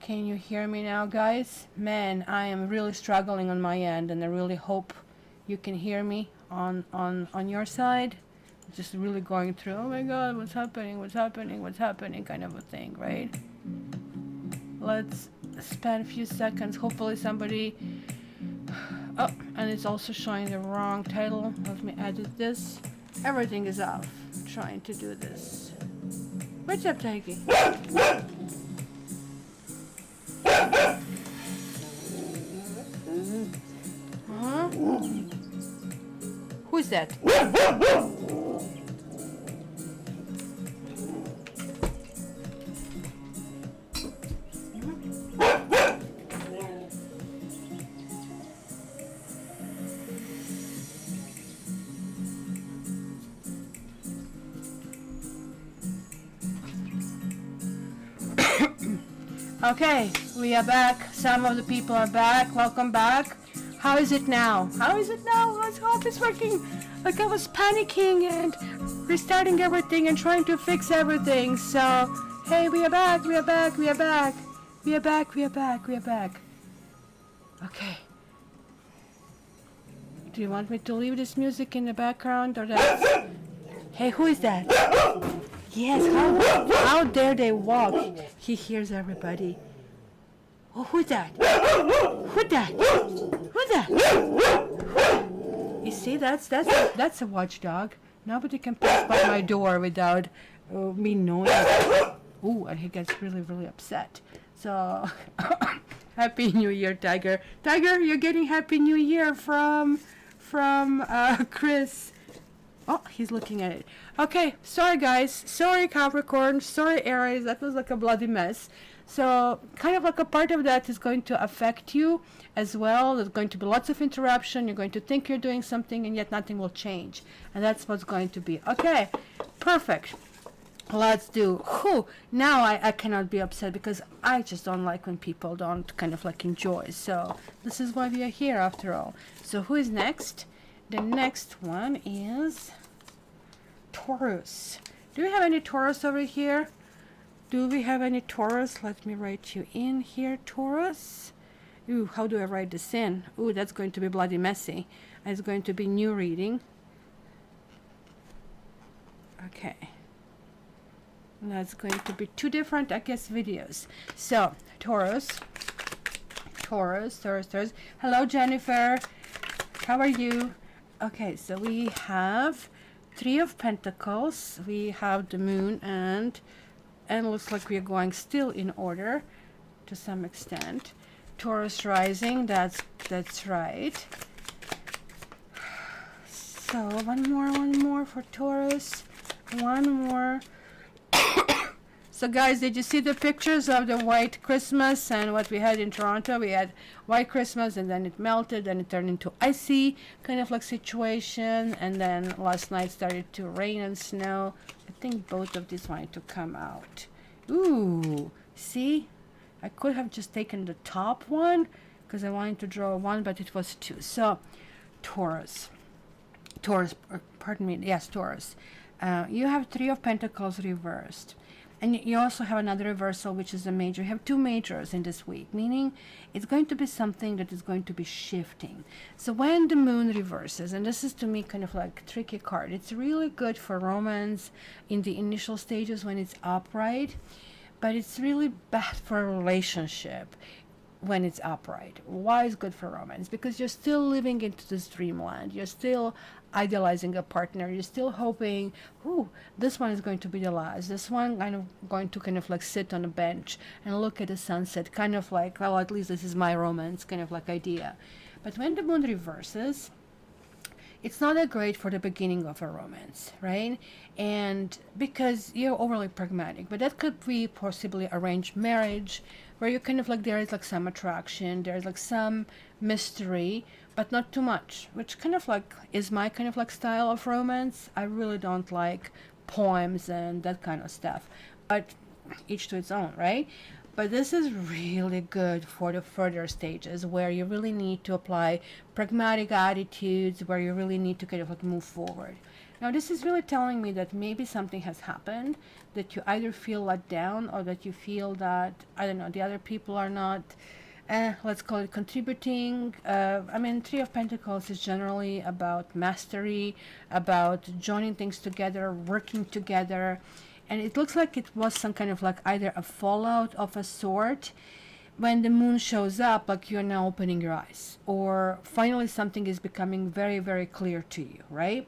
Can you hear me now, guys? Man, I am really struggling on my end, and I really hope you can hear me on your side. Just really going through, oh my god, what's happening, what's happening, what's happening, kind of a thing, right? Let's spend a few seconds. Hopefully somebody... Oh, and it's also showing the wrong title. Let me edit this. Everything is off. I'm trying to do this. What's up, Tiggy? Who's that? Okay, we are back. Some of the people are back. Welcome back. How is it now? How is it now? Let's hope it's working. Like I was panicking and restarting everything and trying to fix everything. So, hey, we are back. We are back. We are back. We are back. We are back. We are back. Okay. Do you want me to leave this music in the background or that? Hey, who is that? Yes, how dare they walk? He hears everybody. Oh, who's that? Who's that? Who's that? You see, that's a watchdog. Nobody can pass by my door without me knowing. Ooh, and he gets really, really upset. So, Happy New Year, Tiger. Tiger, you're getting Happy New Year from Chris. Oh, he's looking at it. Okay, sorry guys. Sorry Capricorn. Sorry Aries. That was like a bloody mess. So, kind of like a part of that is going to affect you as well. There's going to be lots of interruption. You're going to think you're doing something and yet nothing will change. And that's what's going to be. Okay, perfect. Let's do. Whew, now I cannot be upset because I just don't like when people don't kind of like enjoy. So, this is why we are here after all. So, who is next? The next one is Taurus. Do we have any Taurus over here? Do we have any Taurus? Let me write you in here, Taurus. Ooh, how do I write this in? Ooh, that's going to be bloody messy. It's going to be new reading. Okay. That's going to be two different, I guess, videos. So, Taurus. Hello, Jennifer. How are you? Okay, so we have Three of Pentacles. We have the Moon and looks like we are going still in order to some extent. Taurus rising, that's right. So one more for Taurus. One more. So guys, did you see the pictures of the white Christmas and what we had in Toronto? We had white Christmas and then it melted and it turned into icy kind of like situation, and then last night started to rain and snow. I think both of these wanted to come out. Ooh, see? I could have just taken the top one because I wanted to draw one, but it was two. So, Taurus, pardon me, yes, Taurus. You have Three of Pentacles reversed. And you also have another reversal, which is a major. You have two majors in this week, meaning it's going to be something that is going to be shifting. So when the Moon reverses, and this is to me kind of like a tricky card, it's really good for romance in the initial stages when it's upright, but it's really bad for a relationship when it's upright. Why is good for romance? Because you're still living into this dreamland. You're still idealizing a partner. You're still hoping, ooh, this one is going to be the last. This one going to like sit on a bench and look at the sunset, kind of like, well, at least this is my romance kind of like idea. But when the Moon reverses, it's not that great for the beginning of a romance, right? And because you're overly pragmatic, but that could be possibly arranged marriage, where you kind of like, there is like some attraction, there's like some mystery, but not too much, which kind of like is my kind of like style of romance. I really don't like poems and that kind of stuff, but each to its own, right? But this is really good for the further stages where you really need to apply pragmatic attitudes, where you really need to kind of like move forward. Now this is really telling me that maybe something has happened, that you either feel let down or that you feel that, I don't know, the other people are not, let's call it contributing. I mean, Three of Pentacles is generally about mastery, about joining things together, working together. And it looks like it was some kind of like either a fallout of a sort. When the moon shows up, like you're now opening your eyes, or finally something is becoming very, very clear to you, right?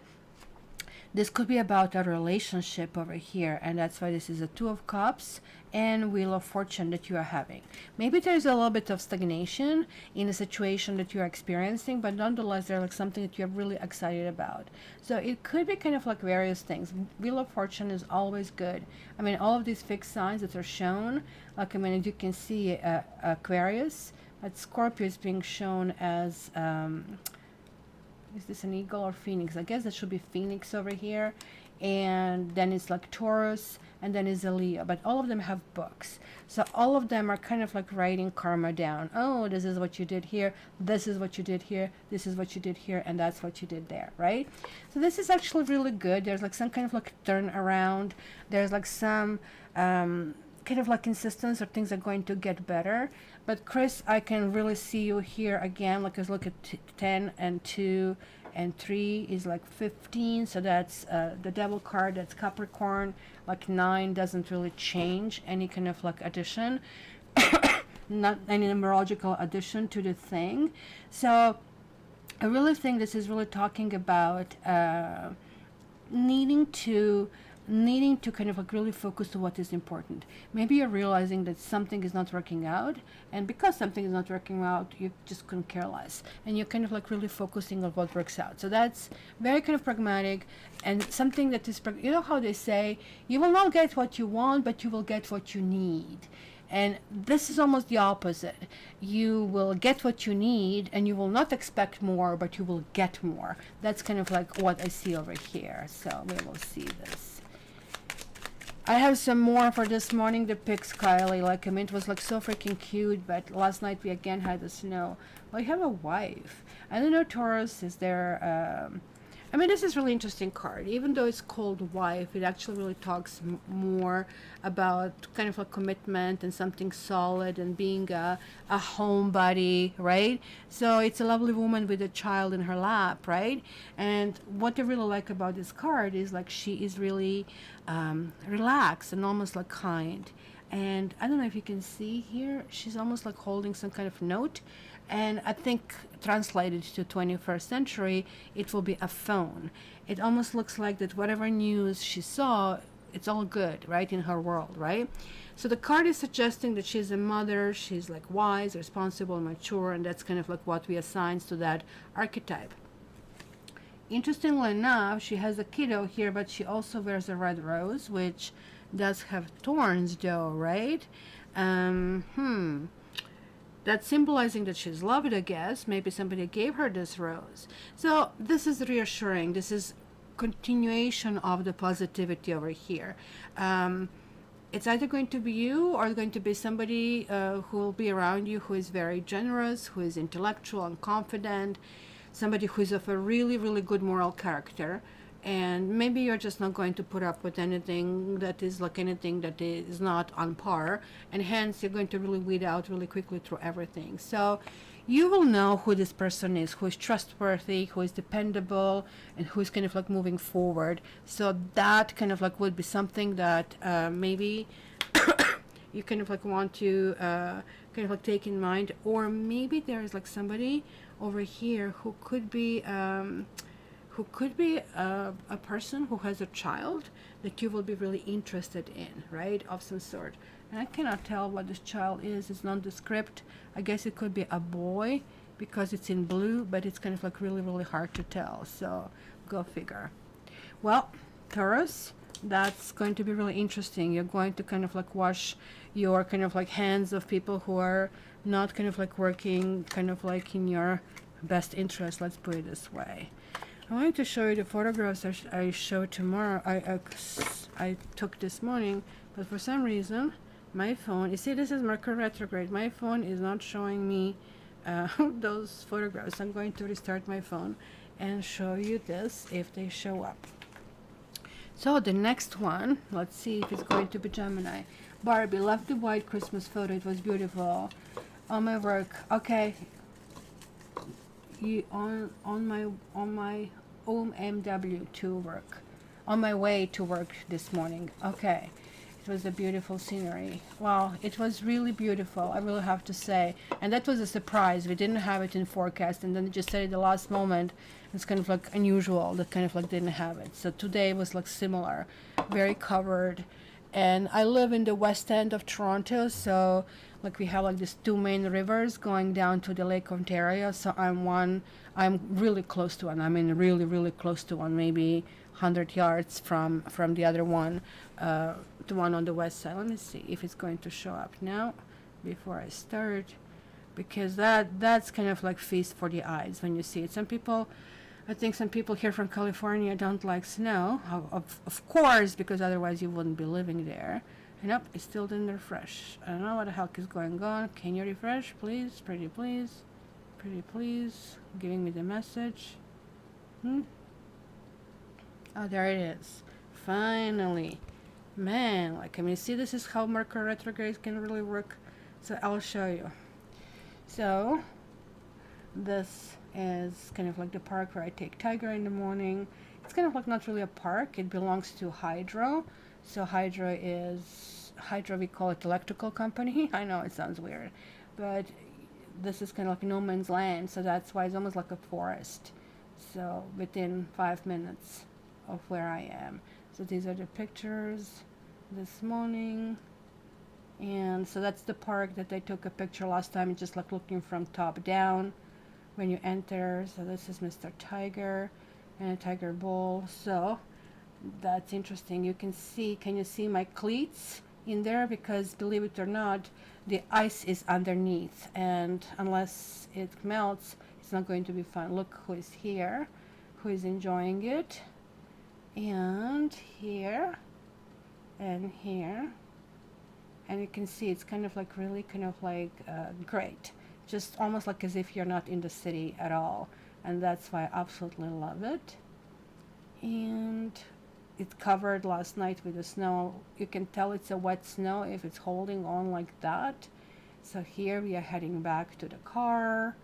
This could be about a relationship over here, and that's why this is a Two of Cups and Wheel of Fortune that you are having. Maybe there's a little bit of stagnation in a situation that you're experiencing, but nonetheless, there's like something that you're really excited about. So it could be kind of like various things. Wheel of Fortune is always good. I mean, all of these fixed signs that are shown, like I mean, as you can see, Aquarius, but Scorpio is being shown as is this an eagle or phoenix? I guess that should be phoenix over here. And then it's like Taurus, and then is a Leo. But all of them have books. So all of them are kind of like writing karma down. Oh, this is what you did here. This is what you did here. This is what you did here. And that's what you did there, right? So this is actually really good. There's like some kind of like turn around. There's like some kind of like insistence or things are going to get better. But Chris, I can really see you here again. Like let's look at 10 and 2 and 3 is like 15. So that's the Devil card. That's Capricorn. Like 9 doesn't really change any kind of like addition. Not any numerological addition to the thing. So I really think this is really talking about needing to kind of like really focus on what is important. Maybe you're realizing that something is not working out, and because something is not working out, you just couldn't care less, and you're kind of like really focusing on what works out. So that's very kind of pragmatic, and something that is, you know how they say, you will not get what you want, but you will get what you need. And this is almost the opposite. You will get what you need, and you will not expect more, but you will get more. That's kind of like what I see over here. So we will see this. I have some more for this morning, the pics, Kylie. Like, I mean, it was like so freaking cute, but last night we again had the snow. Well, you have a wife. I don't know, Taurus, is there, I mean, this is really interesting card. Even though it's called wife, it actually really talks more about kind of a commitment and something solid and being a homebody, right? So it's a lovely woman with a child in her lap, right? And what I really like about this card is like she is really relaxed and almost like kind. And I don't know if you can see here, she's almost like holding some kind of note. And I think translated to 21st century, it will be a phone. It almost looks like that whatever news she saw, it's all good, right, in her world, right? So the card is suggesting that she's a mother, she's like wise, responsible, mature, and that's kind of like what we assign to that archetype. Interestingly enough, she has a kiddo here, but she also wears a red rose, which does have thorns though, right? That's symbolizing that she's loved, I guess. Maybe somebody gave her this rose. So this is reassuring. This is continuation of the positivity over here. It's either going to be you or going to be somebody who will be around you who is very generous, who is intellectual and confident, somebody who is of a really, really good moral character. And maybe you're just not going to put up with anything that is like anything that is not on par, and hence you're going to really weed out really quickly through everything. So you will know who this person is, who is trustworthy, who is dependable, and who is kind of like moving forward. So that kind of like would be something that maybe you kind of like want to kind of like take in mind. Or maybe there is like somebody over here who could be a person who has a child that you will be really interested in, right, of some sort. And I cannot tell what this child is. It's nondescript. I guess it could be a boy because it's in blue, but it's kind of like really, really hard to tell. So go figure. Well, Taurus, that's going to be really interesting. You're going to kind of like wash your kind of like hands of people who are not kind of like working kind of like in your best interest. Let's put it this way. I wanted to show you the photographs I showed tomorrow. I took this morning, but for some reason my phone, you see this is Mercury retrograde, my phone is not showing me those photographs. I'm going to restart my phone and show you this if they show up. So the next one, let's see if it's going to be Gemini. Barbie, love the white Christmas photo. It was beautiful. On my work, okay. You on my OMW to work. On my way to work this morning. Okay. It was a beautiful scenery. Wow, it was really beautiful, I really have to say. And that was a surprise. We didn't have it in forecast, and then they just said at the last moment. It's kind of like unusual that kind of like didn't have it. So today was like similar, very covered. And I live in the west end of Toronto, so like we have like these two main rivers going down to the Lake Ontario. So I'm really close to one. I mean, really close to one, maybe 100 yards from the other one, the one on the west side. Let me see if it's going to show up now before I start, because that's kind of like feast for the eyes when you see it. I think some people here from California don't like snow, of course, because otherwise you wouldn't be living there. And nope, it still didn't refresh. I don't know what the heck is going on. Can you refresh, please? Pretty please. Pretty please. Giving me the message. Oh, there it is. Finally. Man, like, I mean, see, this is how Mercury retrograde can really work. So I'll show you. So this is kind of like the park where I take Tiger in the morning. It's kind of like not really a park. It belongs to Hydro. So Hydro, we call it electrical company. I know it sounds weird, but this is kind of like no man's land. So that's why it's almost like a forest. So within 5 minutes of where I am. So these are the pictures this morning. And so that's the park that I took a picture last time. It's just like looking from top down when you enter. So this is Mr. Tiger and a tiger bull. So that's interesting. Can you see my cleats in there? Because believe it or not, the ice is underneath, and unless it melts, it's not going to be fun. Look who is here, who is enjoying it. And here and here, and you can see it's kind of like really kind of like great, just almost like as if you're not in the city at all, and that's why I absolutely love it. And it covered last night with the snow. You can tell it's a wet snow if it's holding on like that. So here we are heading back to the car,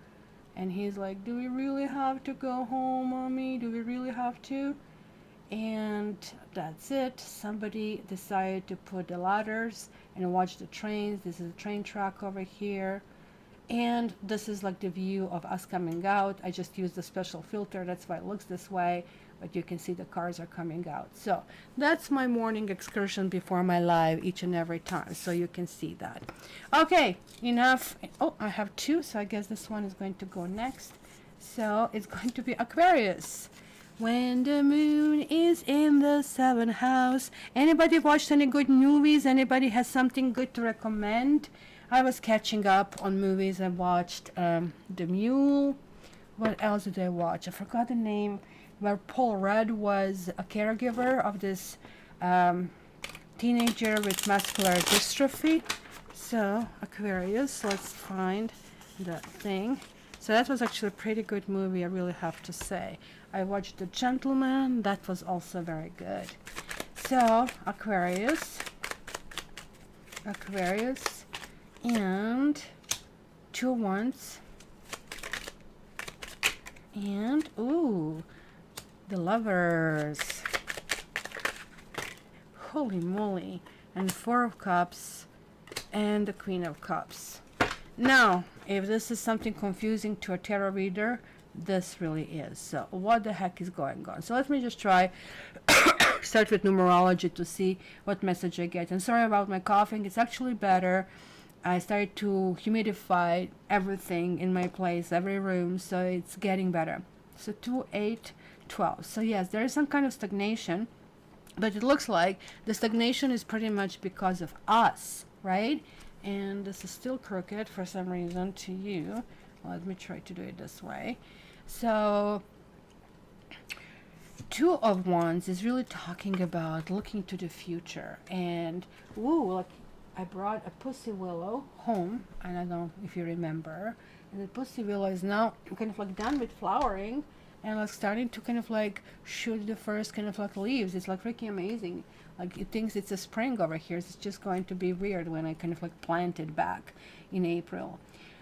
and he's like, do we really have to go home, mommy? Do we really have to? And that's it. Somebody decided to put the ladders and watch the trains. This is a train track over here, and this is like the view of us coming out. I just used a special filter, that's why it looks this way, but you can see the cars are coming out. So that's my morning excursion before my live each and every time, so you can see that. Okay, enough. Oh, I have two, so I guess this one is going to go next. So it's going to be Aquarius. When the moon is in the 7th house. Anybody watched any good movies? Anybody has something good to recommend? I was catching up on movies. I watched The Mule. What else did I watch? I forgot the name. Where Paul Rudd was a caregiver of this teenager with muscular dystrophy. So, Aquarius, let's find that thing. So that was actually a pretty good movie, I really have to say. I watched The Gentleman. That was also very good. So, Aquarius, and 2 ones, and, ooh, the Lovers. Holy moly. And 4 of Cups, and the Queen of Cups. Now, if this is something confusing to a tarot reader, this really is. So what the heck is going on? So let me just try start with numerology to see what message I get. And sorry about my coughing, it's actually better. I started to humidify everything in my place, every room, so it's getting better. So 2, 8, 12. So yes, there is some kind of stagnation, but it looks like the stagnation is pretty much because of us, right? And this is still crooked for some reason to you. Let me try to do it this way. So 2 of Wands is really talking about looking to the future. And ooh, look, I brought a pussy willow home, and I don't know if you remember. And the pussy willow is now kind of like done with flowering, and like starting to kind of like shoot the first kind of like leaves. It's like freaking amazing. Like it thinks it's a spring over here. It's just going to be weird when I kind of like plant it back in April.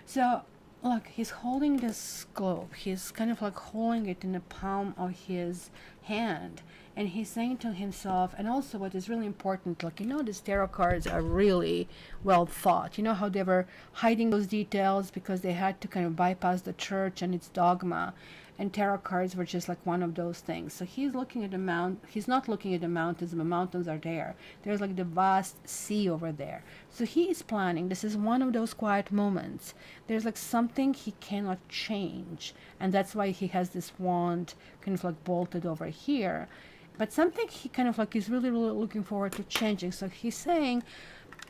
So look, he's holding this globe. He's kind of like holding it in the palm of his hand. And he's saying to himself, and also what is really important, like, these tarot cards are really well thought. You know how they were hiding those details because they had to kind of bypass the church and its dogma. And tarot cards were just like one of those things. So he's looking at the mount. He's not looking at the mountains. The mountains are there. There's like the vast sea over there. So he is planning. This is one of those quiet moments. There's like something he cannot change, and that's why he has this wand kind of like bolted over here. But something he kind of like is really, really looking forward to changing. So he's saying,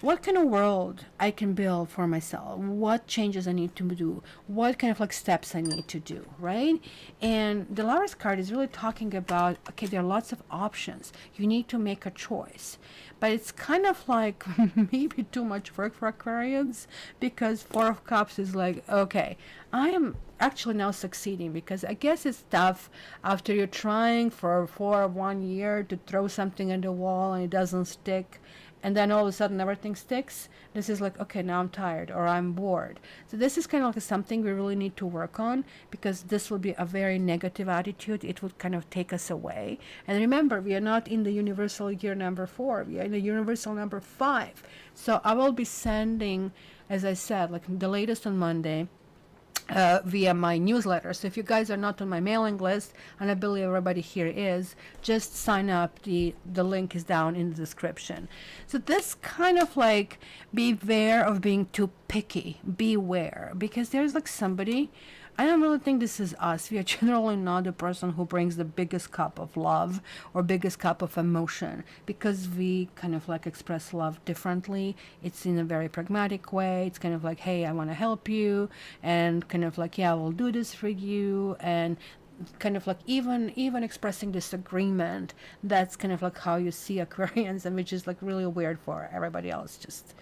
what kind of world I can build for myself, what changes I need to do, what kind of like steps I need to do, right? And the Lovers card is really talking about, okay, there are lots of options. You need to make a choice. But it's kind of like maybe too much work for Aquarians, because Four of Cups is like, okay, I am actually now succeeding, because I guess it's tough after you're trying for 1 year to throw something at the wall and it doesn't stick, and then all of a sudden everything sticks. This is like, okay, now I'm tired or I'm bored. So this is kind of like something we really need to work on, because this will be a very negative attitude. It would kind of take us away. And remember, we are not in the universal year number 4. We are in the universal number 5. So I will be sending, as I said, like the latest on Monday, via my newsletter. So if you guys are not on my mailing list, and I believe everybody here is, just sign up. The link is down in the description. So this kind of like, beware of being too picky. Beware, because there's like somebody, I don't really think this is us. We are generally not the person who brings the biggest cup of love or biggest cup of emotion, because we kind of like express love differently. It's in a very pragmatic way. It's kind of like, hey, I want to help you, and kind of like, yeah, we'll do this for you, and kind of like even expressing disagreement. That's kind of like how you see Aquarians, and which is like really weird for everybody else. Just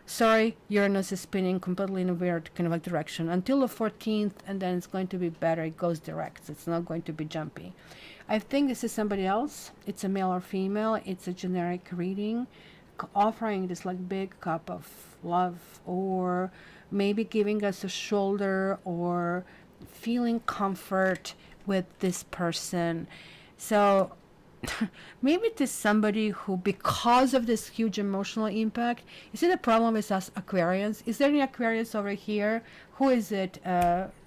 sorry, Uranus is spinning completely in a weird kind of like direction until the 14th, and then it's going to be better. It goes direct. It's not going to be jumpy. I think this is somebody else. It's a male or female. It's a generic reading, offering this like big cup of love, or maybe giving us a shoulder, or feeling comfort with this person. So maybe it is somebody who, because of this huge emotional impact, you see the problem is us Aquarians. Is there any Aquarians over here? Who is it?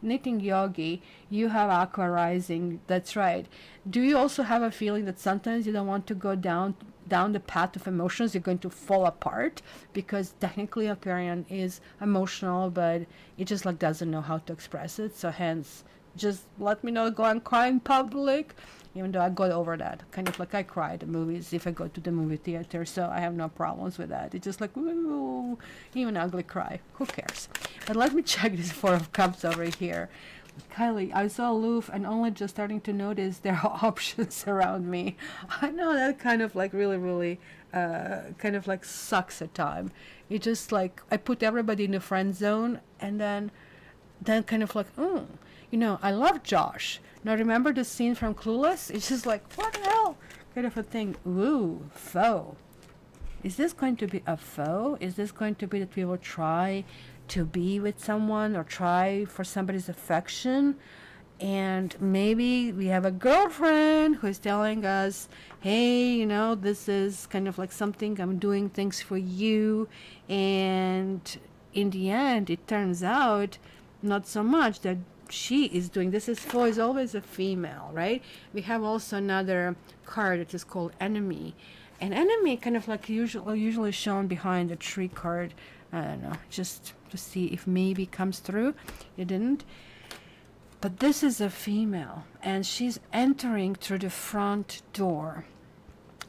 Knitting Yogi, you have Aqua Rising. That's right. Do you also have a feeling that sometimes you don't want to go down the path of emotions? You're going to fall apart, because technically Aquarian is emotional, but it just like doesn't know how to express it. So hence, just let me know, go and cry in public. Even though I got over that, kind of like I cry at the movies if I go to the movie theater, so I have no problems with that. It's just like, ooh, even ugly cry, who cares? But let me check this Four of Cups over here. Kylie, I so aloof and only just starting to notice there are options around me. I know that kind of like really kind of like sucks at time. It just like, I put everybody in the friend zone, and then kind of like, I love Josh. Now remember the scene from Clueless? It's just like, what the hell? Kind of a thing. Ooh, foe. Is this going to be a foe? Is this going to be that we will try to be with someone, or try for somebody's affection? And maybe we have a girlfriend who is telling us, hey, this is kind of like something, I'm doing things for you. And in the end, it turns out not so much that she is doing this. Is foe is always a female, right? We have also another card that is called enemy, and enemy kind of like usually shown behind the tree card. I don't know, just to see if maybe comes through. It didn't, but this is a female, and she's entering through the front door.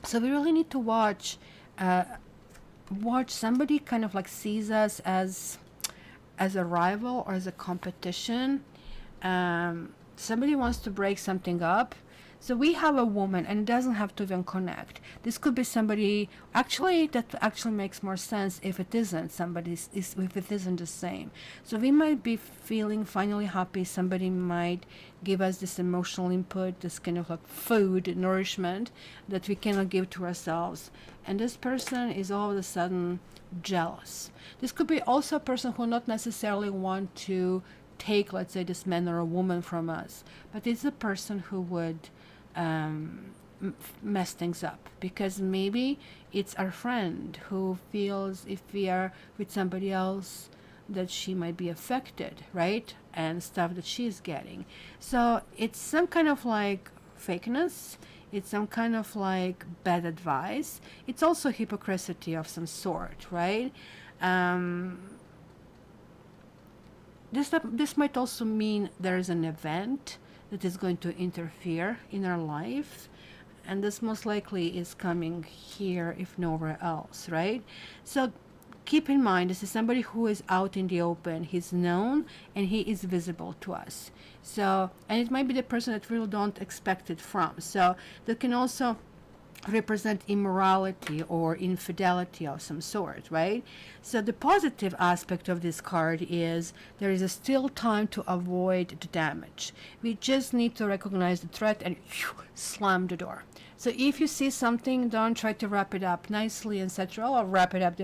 So we really need to watch somebody kind of like sees us as a rival or as a competition. Somebody wants to break something up. So we have a woman, and it doesn't have to even connect. This could be somebody, actually, that actually makes more sense if it isn't somebody, if it isn't the same. So we might be feeling finally happy. Somebody might give us this emotional input, this kind of like food, nourishment that we cannot give to ourselves. And this person is all of a sudden jealous. This could be also a person who not necessarily want to take, let's say, this man or a woman from us, but it's a person who would mess things up, because maybe it's our friend who feels if we are with somebody else that she might be affected, right? And stuff that she's getting. So it's some kind of like fakeness. It's some kind of like bad advice. It's also hypocrisy of some sort, right? This might also mean there is an event that is going to interfere in our life, and this most likely is coming here if nowhere else, right? So keep in mind, this is somebody who is out in the open. He's known and he is visible to us. So, and it might be the person that we really don't expect it from. So that can also represent immorality or infidelity of some sort, right? So the positive aspect of this card is there is still time to avoid the damage. We just need to recognize the threat and slam the door. So if you see something, don't try to wrap it up nicely, etc., or wrap it up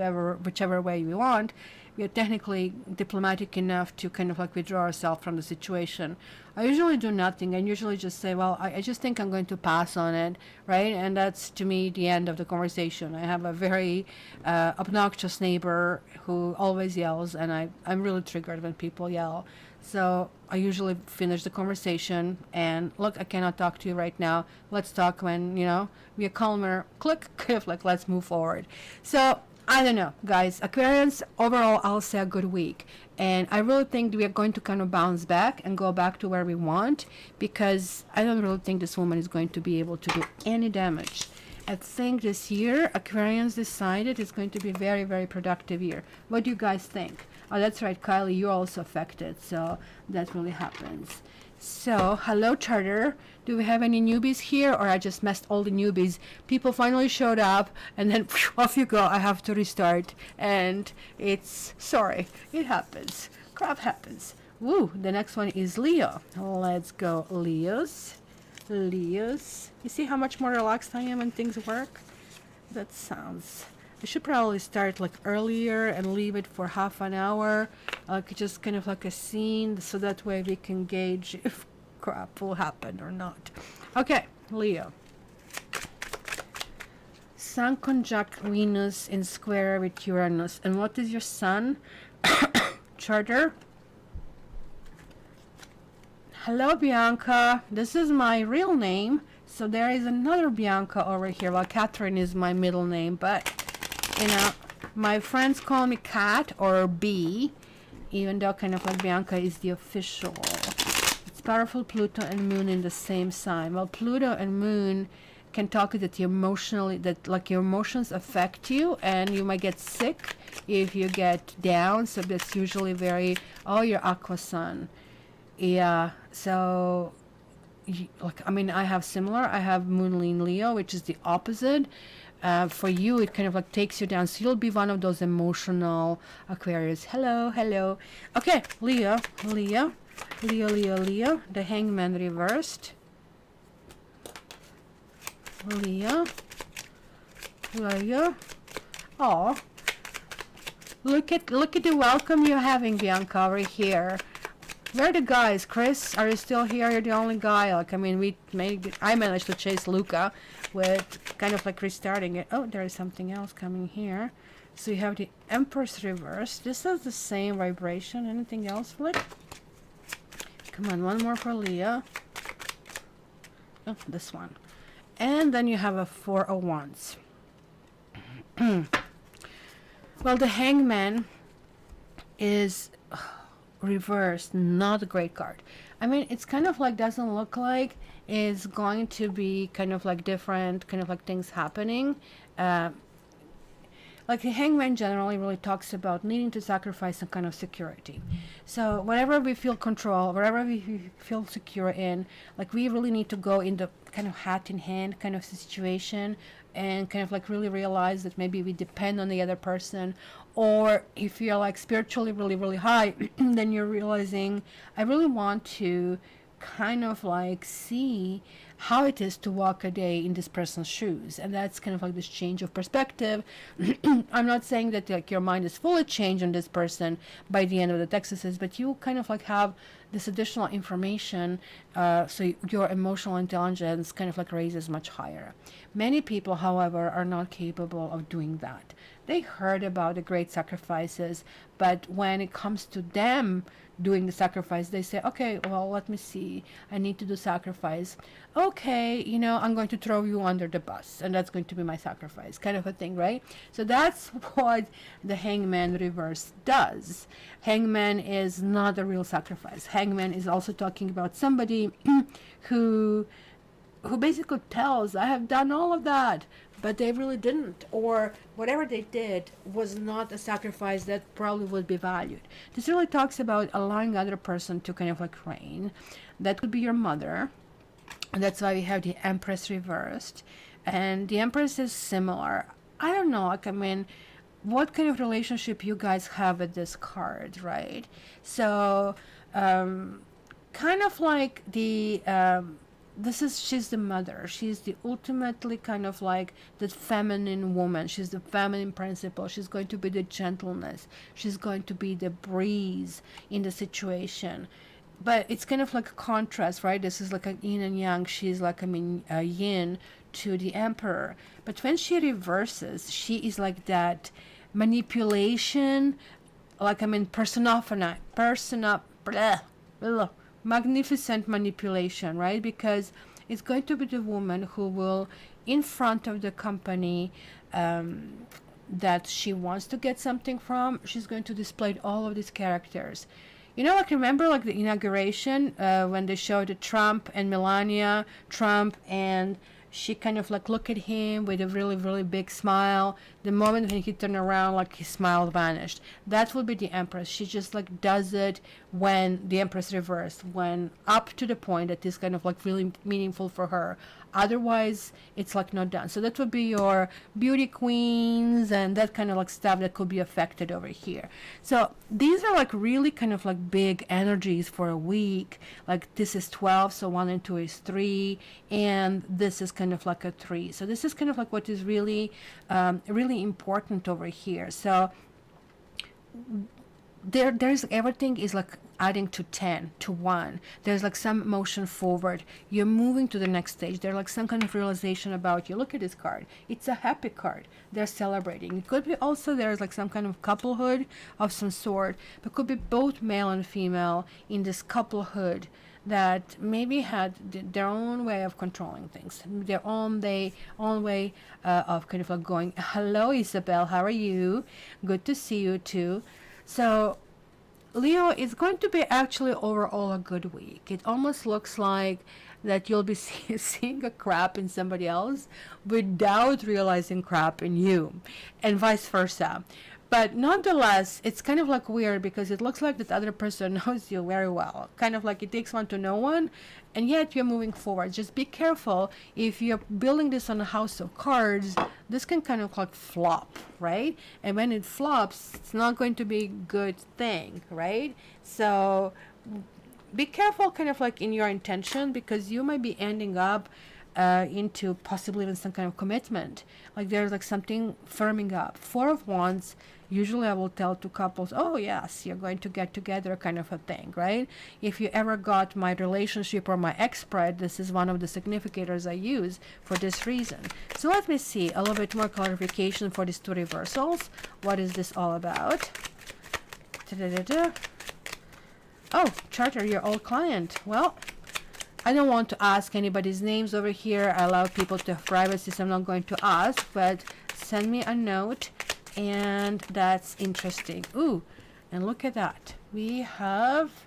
whichever way you want. We are technically diplomatic enough to kind of like withdraw ourselves from the situation. I usually do nothing. I usually just say, well, I just think I'm going to pass on it, right? And that's, to me, the end of the conversation. I have a very obnoxious neighbor who always yells, and I'm really triggered when people yell. So I usually finish the conversation and, look, I cannot talk to you right now. Let's talk when, we are calmer. Click, like, let's move forward. So I don't know, guys. Aquarians, overall, I'll say a good week. And I really think we are going to kind of bounce back and go back to where we want, because I don't really think this woman is going to be able to do any damage. I think this year, Aquarians decided it's going to be a very, very productive year. What do you guys think? Oh, that's right, Kylie, you're also affected, so that really happens. So, hello, Charter. Do we have any newbies here, or I just messed all the newbies? People finally showed up, and then off you go. I have to restart, and sorry, it happens. Crap happens. Woo, the next one is Leo. Let's go, Leos. You see how much more relaxed I am when things work? That sounds... I should probably start like earlier and leave it for half an hour, just kind of like a scene, so that way we can gauge if crap will happen or not. Okay, Leo. Sun conjunct Venus in square with Uranus. And what is your sun? Charter. Hello, Bianca. This is my real name. So there is another Bianca over here. Well, Catherine is my middle name, but my friends call me Cat or B, even though kind of like Bianca is the official. It's powerful Pluto and Moon in the same sign. Well, Pluto and Moon can talk that your emotions affect you, and you might get sick if you get down. So that's usually your Aqua Sun. Yeah, so I have similar. I have Moon in Leo, which is the opposite. For you, it kind of like takes you down. So you'll be one of those emotional Aquarius. Hello. Okay, Leo. The Hangman reversed. Leo. Oh, look at the welcome you're having, Bianca, over here. Where are the guys? Chris, are you still here? You're the only guy. I managed to chase Luca with kind of like restarting it. Oh, there is something else coming here. So you have the Empress reverse. This is the same vibration. Anything else, Flick? Come on, one more for Leah. Oh, this one. And then you have a Four of Wands. Well, the Hangman is reversed, not a great card. It's kind of like, doesn't look like it's going to be kind of like different kind of like things happening. Like the Hangman generally really talks about needing to sacrifice some kind of security. So whatever we feel control, wherever we feel secure in, like we really need to go in the kind of hat in hand kind of situation, and kind of like really realize that maybe we depend on the other person. Or if you're like spiritually really, really high, then you're realizing, I really want to kind of like see how it is to walk a day in this person's shoes. And that's kind of like this change of perspective. I'm not saying that like your mind is fully changed on this person by the end of the texts, but you kind of like have this additional information, so your emotional intelligence kind of like raises much higher. Many people, however, are not capable of doing that. They heard about the great sacrifices, but when it comes to them doing the sacrifice, they say, okay, well, let me see, I need to do sacrifice. Okay, I'm going to throw you under the bus, and that's going to be my sacrifice, kind of a thing, right? So that's what the hangman reverse does. Hangman is not a real sacrifice. Hangman is also talking about somebody who basically tells, I have done all of that, but they really didn't, or whatever they did was not a sacrifice that probably would be valued. This really talks about allowing other person to kind of like reign. That could be your mother, and that's why we have the Empress reversed, and the Empress is similar. I don't know, like, I mean, what kind of relationship you guys have with this card, right? So kind of like the she's the mother. She's the ultimately kind of like the feminine woman. She's the feminine principle. She's going to be the gentleness. She's going to be the breeze in the situation. But it's kind of like a contrast, right? This is like a yin and yang. She's like, a yin to the Emperor. But when she reverses, she is like that manipulation, like, magnificent manipulation, right? Because it's going to be the woman who will, in front of the company that she wants to get something from, she's going to display all of these characters. Like, remember like the inauguration when they showed Trump and Melania, Trump, and she kind of like look at him with a really, really big smile. The moment when he turned around, like his smile vanished. That would be the Empress. She just like does it when the Empress reversed, when up to the point that is kind of like really meaningful for her. Otherwise, it's like not done. So that would be your beauty queens and that kind of like stuff that could be affected over here. So these are like really kind of like big energies for a week. Like this is 12, so 1 and 2 is 3, and this is kind of like a 3. So this is kind of like what is really, really important over here. So there's everything is like adding to 10 to 1. There's like some motion forward. You're moving to the next stage. There's like some kind of realization about you. Look at this card. It's a happy card. They're celebrating. It could be also there's like some kind of couplehood of some sort, but could be both male and female in this couplehood that maybe had their own way of controlling things, their own way of kind of like going, hello Isabel, how are you? Good to see you too. So Leo, it's going to be actually overall a good week. It almost looks like that you'll be seeing a crap in somebody else without realizing crap in you, and vice versa. But nonetheless, it's kind of like weird because it looks like that other person knows you very well. Kind of like it takes one to know one, and yet you're moving forward. Just be careful. If you're building this on a house of cards, this can kind of like flop, right? And when it flops, it's not going to be a good thing, right? So be careful kind of like in your intention, because you might be ending up into possibly even some kind of commitment. Like there's like something firming up. 4 of Wands, usually I will tell to couples, oh yes, you're going to get together, kind of a thing, right? If you ever got my relationship or my ex spread, this is one of the significators I use for this reason. So let me see a little bit more clarification for these 2 reversals. What is this all about? Da-da-da-da. Oh, Charter, your old client. Well, I don't want to ask anybody's names over here. I allow people to have privacy, so I'm not going to ask, but send me a note, and that's interesting. Ooh, and look at that. We have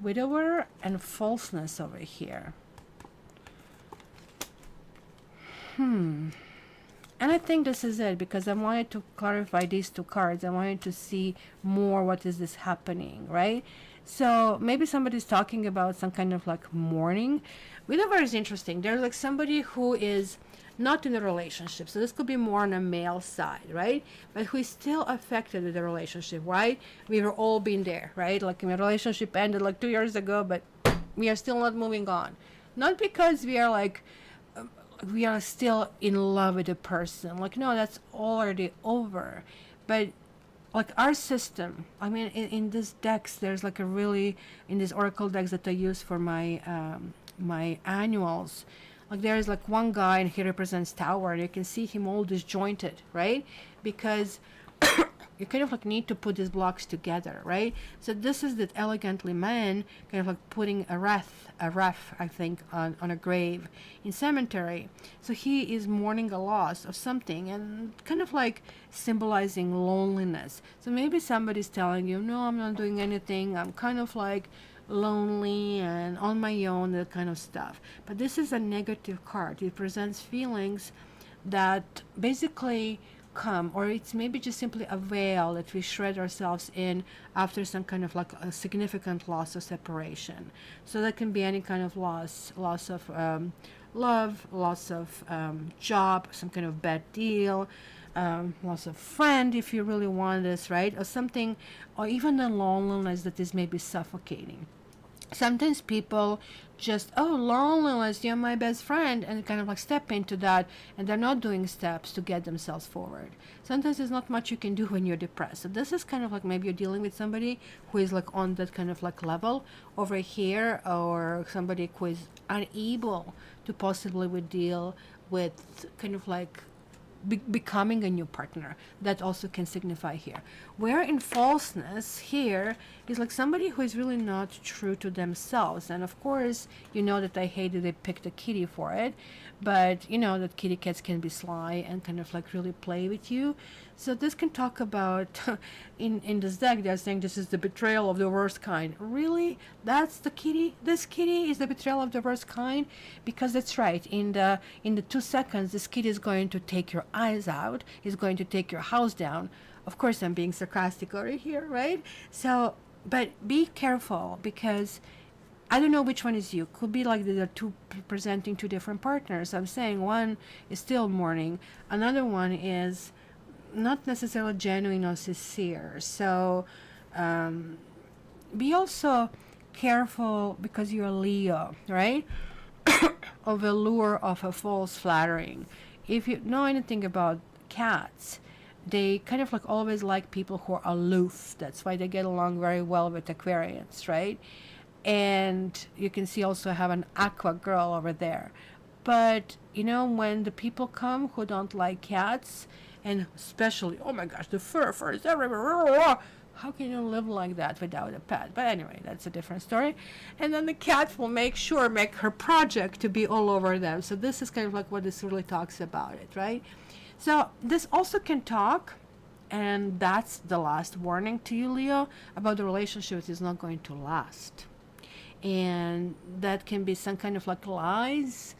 widower and falseness over here. And I think this is it, because I wanted to clarify these 2 cards. I wanted to see more what is this happening, right? So maybe somebody's talking about some kind of like mourning. Whatever is interesting. There's like somebody who is not in a relationship. So this could be more on a male side, right? But who is still affected with the relationship, right? We were all been there, right? Like my relationship ended like 2 years ago, but we are still not moving on. Not because we are like we are still in love with a person. Like no, that's already over. But like our system, I mean, in this decks, there's like a really in these oracle decks that I use for my my annuals. Like there is like one guy and he represents tower, and you can see him all disjointed, right? Because you kind of like need to put these blocks together, right? So this is that elegantly man kind of like putting a wreath, I think, on a grave in cemetery. So he is mourning a loss of something and kind of like symbolizing loneliness. So maybe somebody's telling you, no, I'm not doing anything. I'm kind of like lonely and on my own, that kind of stuff. But this is a negative card. It presents feelings that basically come, or it's maybe just simply a veil that we shred ourselves in after some kind of like a significant loss or separation. So that can be any kind of loss of love, loss of job, some kind of bad deal, loss of friend if you really want this, right? Or something, or even the loneliness that is maybe suffocating. Sometimes people just, oh, loneliness, you're my best friend, and kind of like step into that, and they're not doing steps to get themselves forward. Sometimes there's not much you can do when you're depressed. So this is kind of like maybe you're dealing with somebody who is like on that kind of like level over here, or somebody who is unable to possibly would deal with kind of like becoming a new partner. That also can signify here. Where in falseness here is like somebody who is really not true to themselves. And of course, you know that I hate that they picked a kitty for it, but you know that kitty cats can be sly and kind of like really play with you. So this can talk about in this deck they're saying this is the betrayal of the worst kind. Really? That's the kitty? This kitty is the betrayal of the worst kind? Because that's right. In the 2 seconds this kitty is going to take your eyes out, is going to take your house down. Of course I'm being sarcastic over here, right? So but be careful, because I don't know which one is you. Could be like they're two presenting two different partners. I'm saying one is still mourning, another one is not necessarily genuine or sincere. So be also careful, because you're Leo, right? Of a lure of a false flattering. If you know anything about cats, they kind of like always like people who are aloof. That's why they get along very well with Aquarians, right? And you can see also I have an aqua girl over there. But you know, when the people come who don't like cats, and especially, oh my gosh, the fur is everywhere. How can you live like that without a pet? But anyway, that's a different story. And then the cat will make her project to be all over them. So this is kind of like what this really talks about it, right? So this also can talk, and that's the last warning to you, Leo, about the relationship that is not going to last. And that can be some kind of like lies.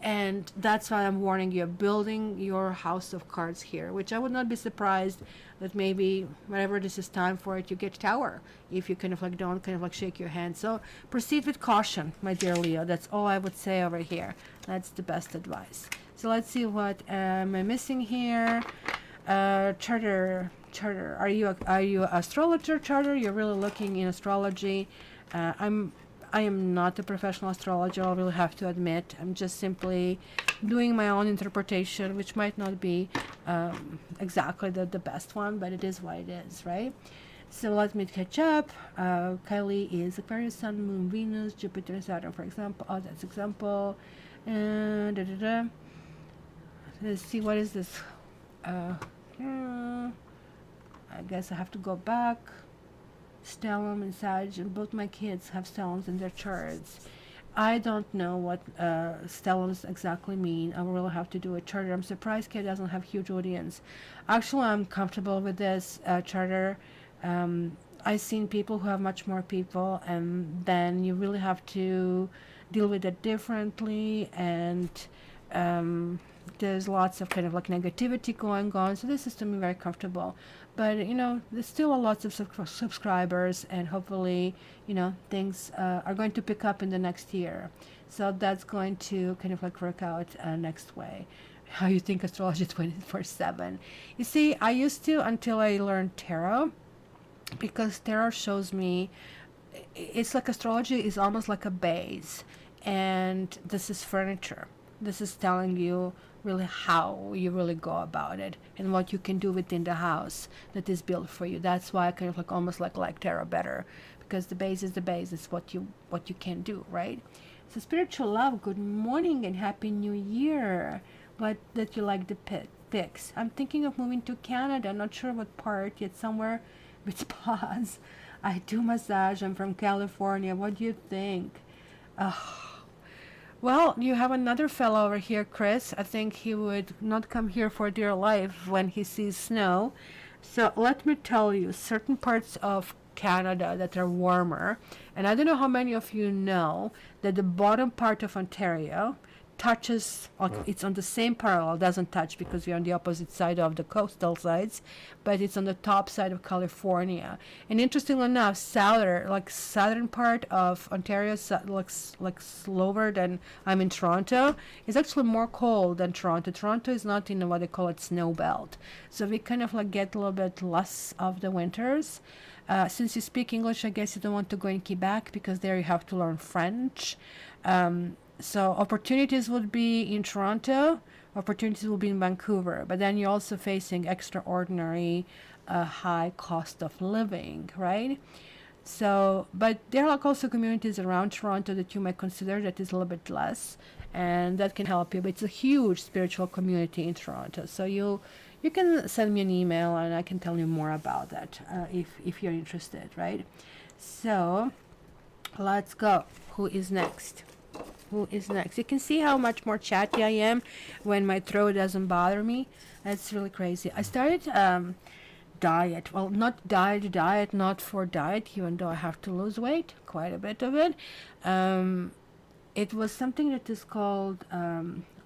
And that's why I'm warning you, building your house of cards here, which I would not be surprised that maybe whenever this is time for it, you get tower, if you kind of like don't kind of like shake your hand. So proceed with caution, my dear Leo. That's all I would say over here. That's the best advice. So let's see what am I missing here. Charter. Are you astrologer, Charter? You're really looking in astrology. I am not a professional astrologer, I will have to admit. I'm just simply doing my own interpretation, which might not be exactly the best one, but it is what it is, right? So let me catch up. Kylie is Aquarius, Sun, Moon, Venus, Jupiter, Saturn, for example. Oh, that's example. And let's see, what is this? I guess I have to go back. Stellum and Sag, and both my kids have stellums in their charts. I don't know what stellums exactly mean. I will have to do a charter. I'm surprised Kate doesn't have huge audience. Actually, I'm comfortable with this charter. I've seen people who have much more people, and then you really have to deal with it differently. And There's lots of kind of like negativity going on, so this is to me very comfortable. But there's still lots of subscribers, and hopefully things are going to pick up in the next year, so that's going to kind of like work out next way. How you think astrology 24/7? You see, I used to, until I learned tarot, because tarot shows me, it's like astrology is almost like a base, and this is furniture. This is telling you really how you really go about it and what you can do within the house that is built for you. That's why I kind of like almost like tarot better, because the base is the base. It's what you can do, right? So spiritual love, good morning and happy new year. What that you like the pics? I'm thinking of moving to Canada. I'm not sure what part yet. Somewhere with pause. I do massage. I'm from California. What do you think? Well, you have another fellow over here, Chris. I think he would not come here for dear life when he sees snow. So let me tell you, certain parts of Canada that are warmer, and I don't know how many of you know that the bottom part of Ontario touches, it's on the same parallel, doesn't touch because we're on the opposite side of the coastal sides, but it's on the top side of California. And interestingly enough, southern part of Ontario looks like slower than, I'm in Toronto, is actually more cold than Toronto. Toronto is not in what they call it snow belt, so we kind of like get a little bit less of the winters. Since you speak English, I guess you don't want to go in Quebec because there you have to learn French. So opportunities would be in Toronto, opportunities will be in Vancouver, but then you're also facing extraordinary high cost of living, right? So, but there are also communities around Toronto that you might consider that is a little bit less, and that can help you. But it's a huge spiritual community in Toronto, so you can send me an email and I can tell you more about that if you're interested, right? So let's go. Who is next? Who is next? You can see how much more chatty I am when my throat doesn't bother me. That's really crazy. I started diet. Well, not diet, not for diet, even though I have to lose weight, quite a bit of it. It was something that is called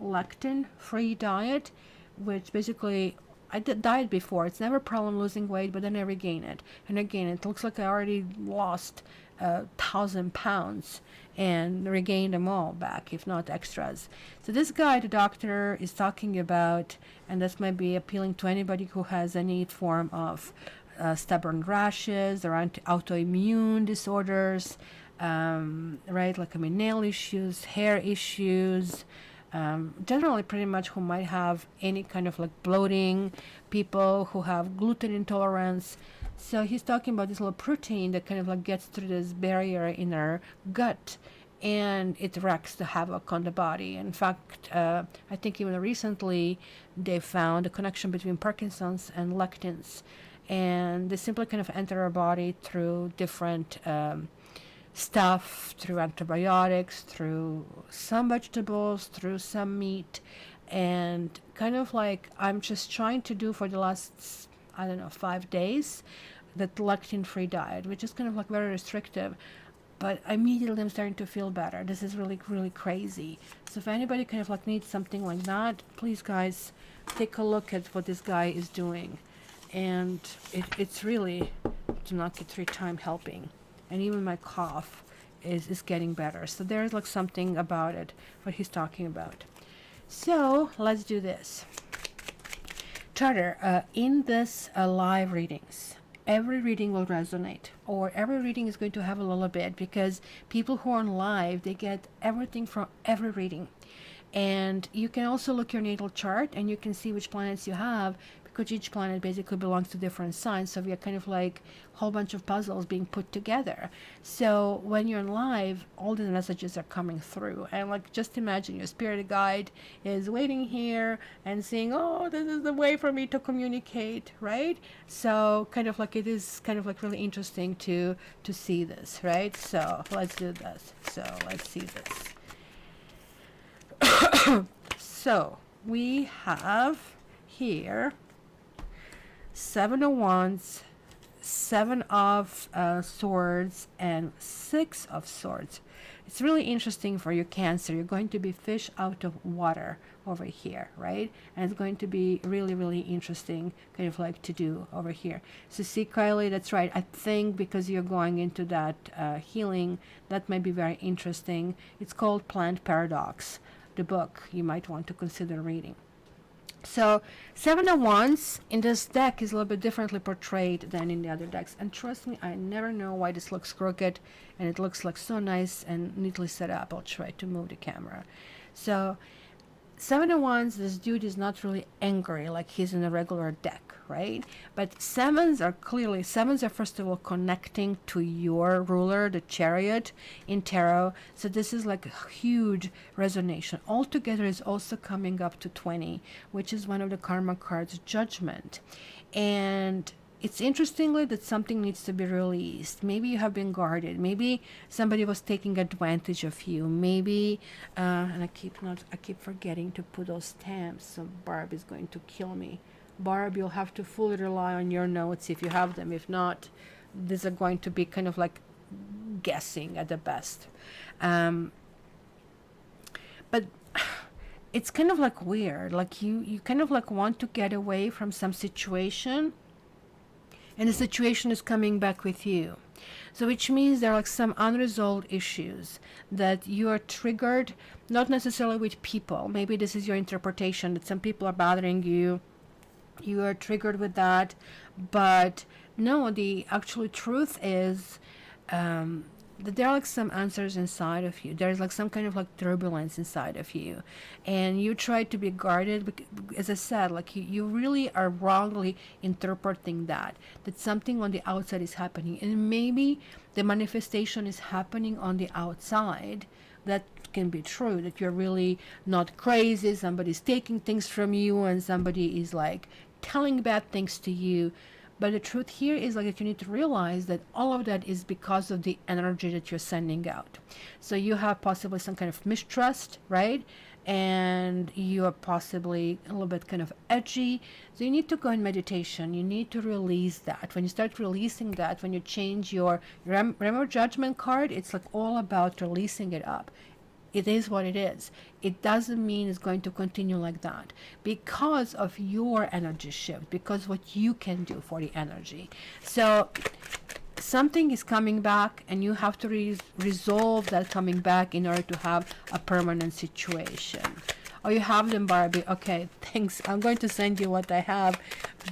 lectin-free diet, which basically I did diet before. It's never a problem losing weight, but then I regain it. And again, it looks like I already lost 1,000 pounds and regained them all back, if not extras. So this guy, the doctor, is talking about, and this might be appealing to anybody who has any form of stubborn rashes or autoimmune disorders, right? Like, nail issues, hair issues, generally pretty much who might have any kind of like bloating, people who have gluten intolerance. So he's talking about this little protein that kind of like gets through this barrier in our gut, and it wreaks the havoc on the body. In fact, I think even recently they found a connection between Parkinson's and lectins, and they simply kind of enter our body through different stuff, through antibiotics, through some vegetables, through some meat, and kind of like I'm just trying to do for the last, I don't know, 5 days, that lectin-free diet, which is kind of like very restrictive, but immediately I'm starting to feel better. This is really, really crazy. So if anybody kind of like needs something like that, please guys, take a look at what this guy is doing. And it's really, to not get 3 times helping. And even my cough is getting better. So there's like something about it, what he's talking about. So let's do this. Charter, in this live readings, every reading will resonate, or every reading is going to have a little bit, because people who are on live, they get everything from every reading. And you can also look your natal chart and you can see which planets you have, because each planet basically belongs to different signs. So we are kind of like a whole bunch of puzzles being put together. So when you're in live, all the messages are coming through. And like, just imagine your spirit guide is waiting here and saying, oh, this is the way for me to communicate, right? So kind of like, it is kind of like really interesting to see this, right? So let's do this. So let's see this. So we have here 7 of Wands, 7 of Swords, and 6 of Swords. It's really interesting for your Cancer. You're going to be fish out of water over here, right? And it's going to be really, really interesting kind of like to do over here. So see, Kylie, that's right. I think because you're going into that healing, that might be very interesting. It's called Plant Paradox, the book you might want to consider reading. So Seven of Wands in this deck is a little bit differently portrayed than in the other decks. And trust me, I never know why this looks crooked, and it looks like so nice and neatly set up. I'll try to move the camera. So Seven of Wands, this dude is not really angry like he's in a regular deck, right? But sevens are first of all connecting to your ruler, the Chariot in tarot. So this is like a huge resonation. Altogether is also coming up to 20, which is one of the karma cards, Judgment. And it's interestingly that something needs to be released. Maybe you have been guarded. Maybe somebody was taking advantage of you. Maybe, and I keep forgetting to put those stamps. So Barb is going to kill me. Barb, you'll have to fully rely on your notes if you have them. If not, these are going to be kind of like guessing at the best. But it's kind of like weird. Like you kind of like want to get away from some situation, and the situation is coming back with you. So which means there are like some unresolved issues that you are triggered, not necessarily with people. Maybe this is your interpretation, that some people are bothering you. You are triggered with that. But no, the actual truth is that there are like some answers inside of you. There's like some kind of like turbulence inside of you, and you try to be guarded. As I said, like you really are wrongly interpreting that something on the outside is happening, and maybe the manifestation is happening on the outside. That can be true, that you're really not crazy, somebody's taking things from you, and somebody is like telling bad things to you. But the truth here is like that you need to realize that all of that is because of the energy that you're sending out. So you have possibly some kind of mistrust, right? And you are possibly a little bit kind of edgy. So you need to go in meditation. You need to release that. When you start releasing that, when you change your, remember Judgment card, it's like all about releasing it up. It is what it is. It doesn't mean it's going to continue like that because of your energy shift, because what you can do for the energy. So something is coming back, and you have to resolve that coming back in order to have a permanent situation. Oh, you have them, Barbie. Okay, thanks. I'm going to send you what I have,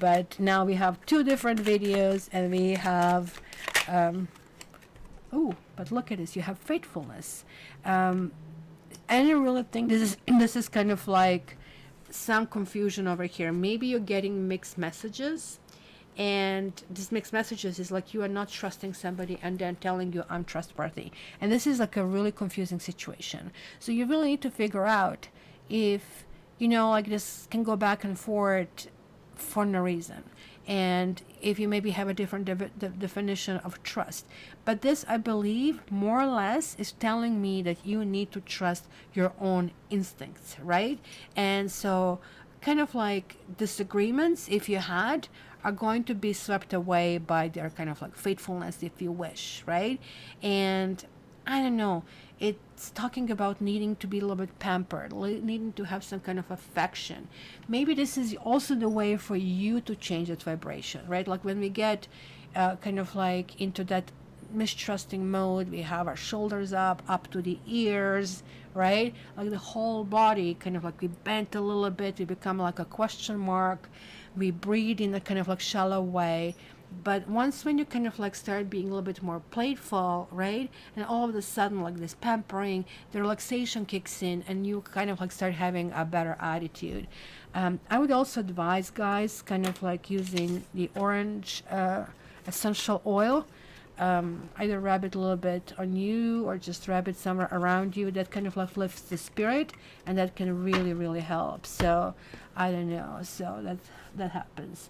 but now we have two different videos, and we have oh, but look at this. You have faithfulness. And I really think this is kind of like some confusion over here. Maybe you're getting mixed messages, and this mixed messages is like you are not trusting somebody and then telling you I'm trustworthy. And this is like a really confusing situation. So you really need to figure out if, like this can go back and forth for no reason. And if you maybe have a different definition of trust. But this, I believe, more or less is telling me that you need to trust your own instincts, right? And so kind of like disagreements, if you had, are going to be swept away by their kind of like faithfulness, if you wish, right? And I don't know, it's talking about needing to be a little bit pampered, needing to have some kind of affection. Maybe this is also the way for you to change that vibration, right? Like when we get kind of like into that mistrusting mode, we have our shoulders up to the ears, right? Like the whole body kind of like we bent a little bit, we become like a question mark, we breathe in a kind of like shallow way. But once when you kind of like start being a little bit more playful, right? And all of a sudden like this pampering, the relaxation kicks in, and you kind of like start having a better attitude. I would also advise guys kind of like using the orange essential oil. Either rub it a little bit on you or just rub it somewhere around you. That kind of like lifts the spirit, and that can really, really help. So I don't know. So that happens.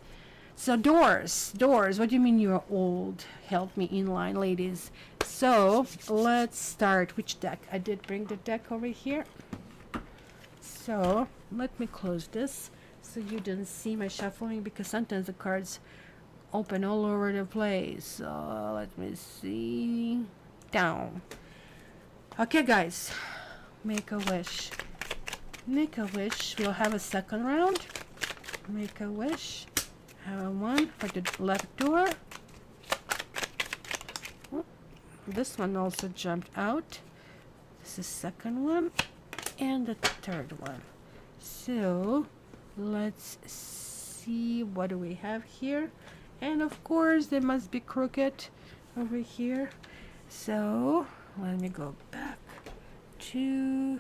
So doors, what do you mean you're old? Help me in line, ladies. So let's start. Which deck? I did bring the deck over here. So let me close this so you don't see my shuffling, because sometimes the cards open all over the place. So let me see. Down. Okay, guys, make a wish. Make a wish. We'll have a second round. Make a wish. Have a one for the left door. Oh, this one also jumped out. This is the second one and the third one. So let's see, what do we have here? And of course they must be crooked over here. So let me go back to...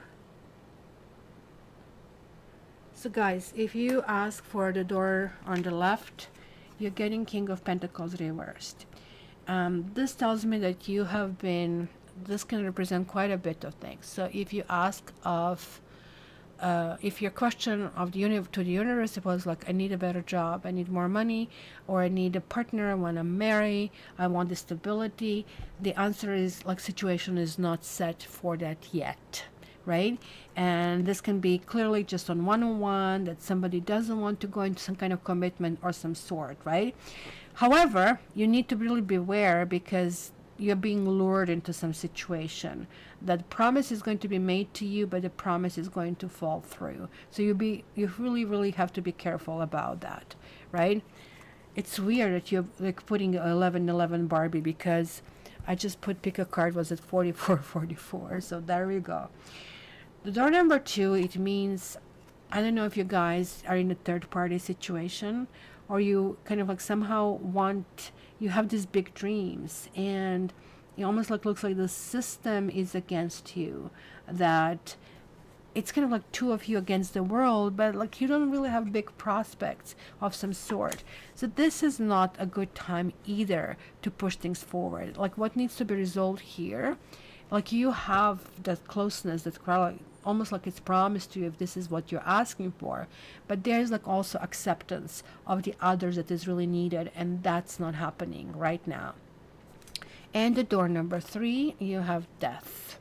So guys, if you ask for the door on the left, you're getting King of Pentacles reversed. This tells me that you have been, this can represent quite a bit of things. So if you ask of, if your question of the to the universe was like, I need a better job, I need more money, or I need a partner, I want to marry, I want the stability, the answer is like, situation is not set for that yet, right? And this can be clearly just on one-on-one, that somebody doesn't want to go into some kind of commitment or some sort, right? However, you need to really beware, because you're being lured into some situation. That promise is going to be made to you, but the promise is going to fall through. So you really have to be careful about that, right? It's weird that you're like putting 1111 Barbie, because I just put pick a card, was at 4444. So there we go. The door number 2, it means, I don't know if you guys are in a third party situation, or you kind of like somehow want, you have these big dreams, and it almost like looks like the system is against you, that it's kind of like two of you against the world, but like you don't really have big prospects of some sort. So this is not a good time either to push things forward. Like what needs to be resolved here, like you have that closeness, that almost like it's promised to you if this is what you're asking for, but there's like also acceptance of the others that is really needed, and that's not happening right now. And the door number 3, you have death,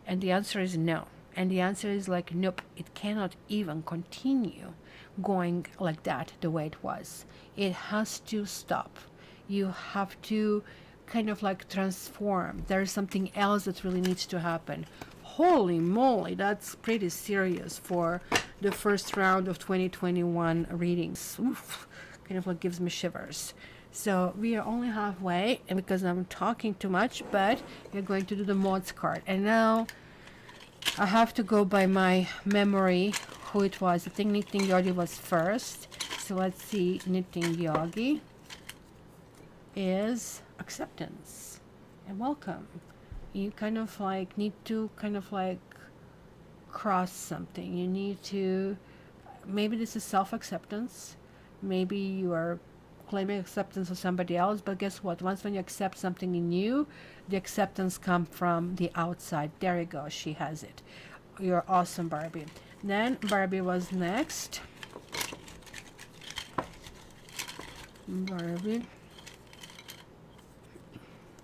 and the answer is no. And the answer is like, nope, it cannot even continue going like that the way it was. It has to stop. You have to kind of like transform. There's something else that really needs to happen. Holy moly, that's pretty serious for the first round of 2021 readings. Oof, kind of like gives me shivers. So we are only halfway, and because I'm talking too much, but we're going to do the mods card. And now I have to go by my memory who it was. I think Knitting Yogi was first. So let's see, Knitting Yogi is acceptance and welcome. You kind of like need to kind of like cross something. You need to, maybe this is self-acceptance. Maybe you are claiming acceptance of somebody else, but guess what? Once when you accept something in you, the acceptance comes from the outside. There you go. She has it. You're awesome, Barbie. Then Barbie was next. Barbie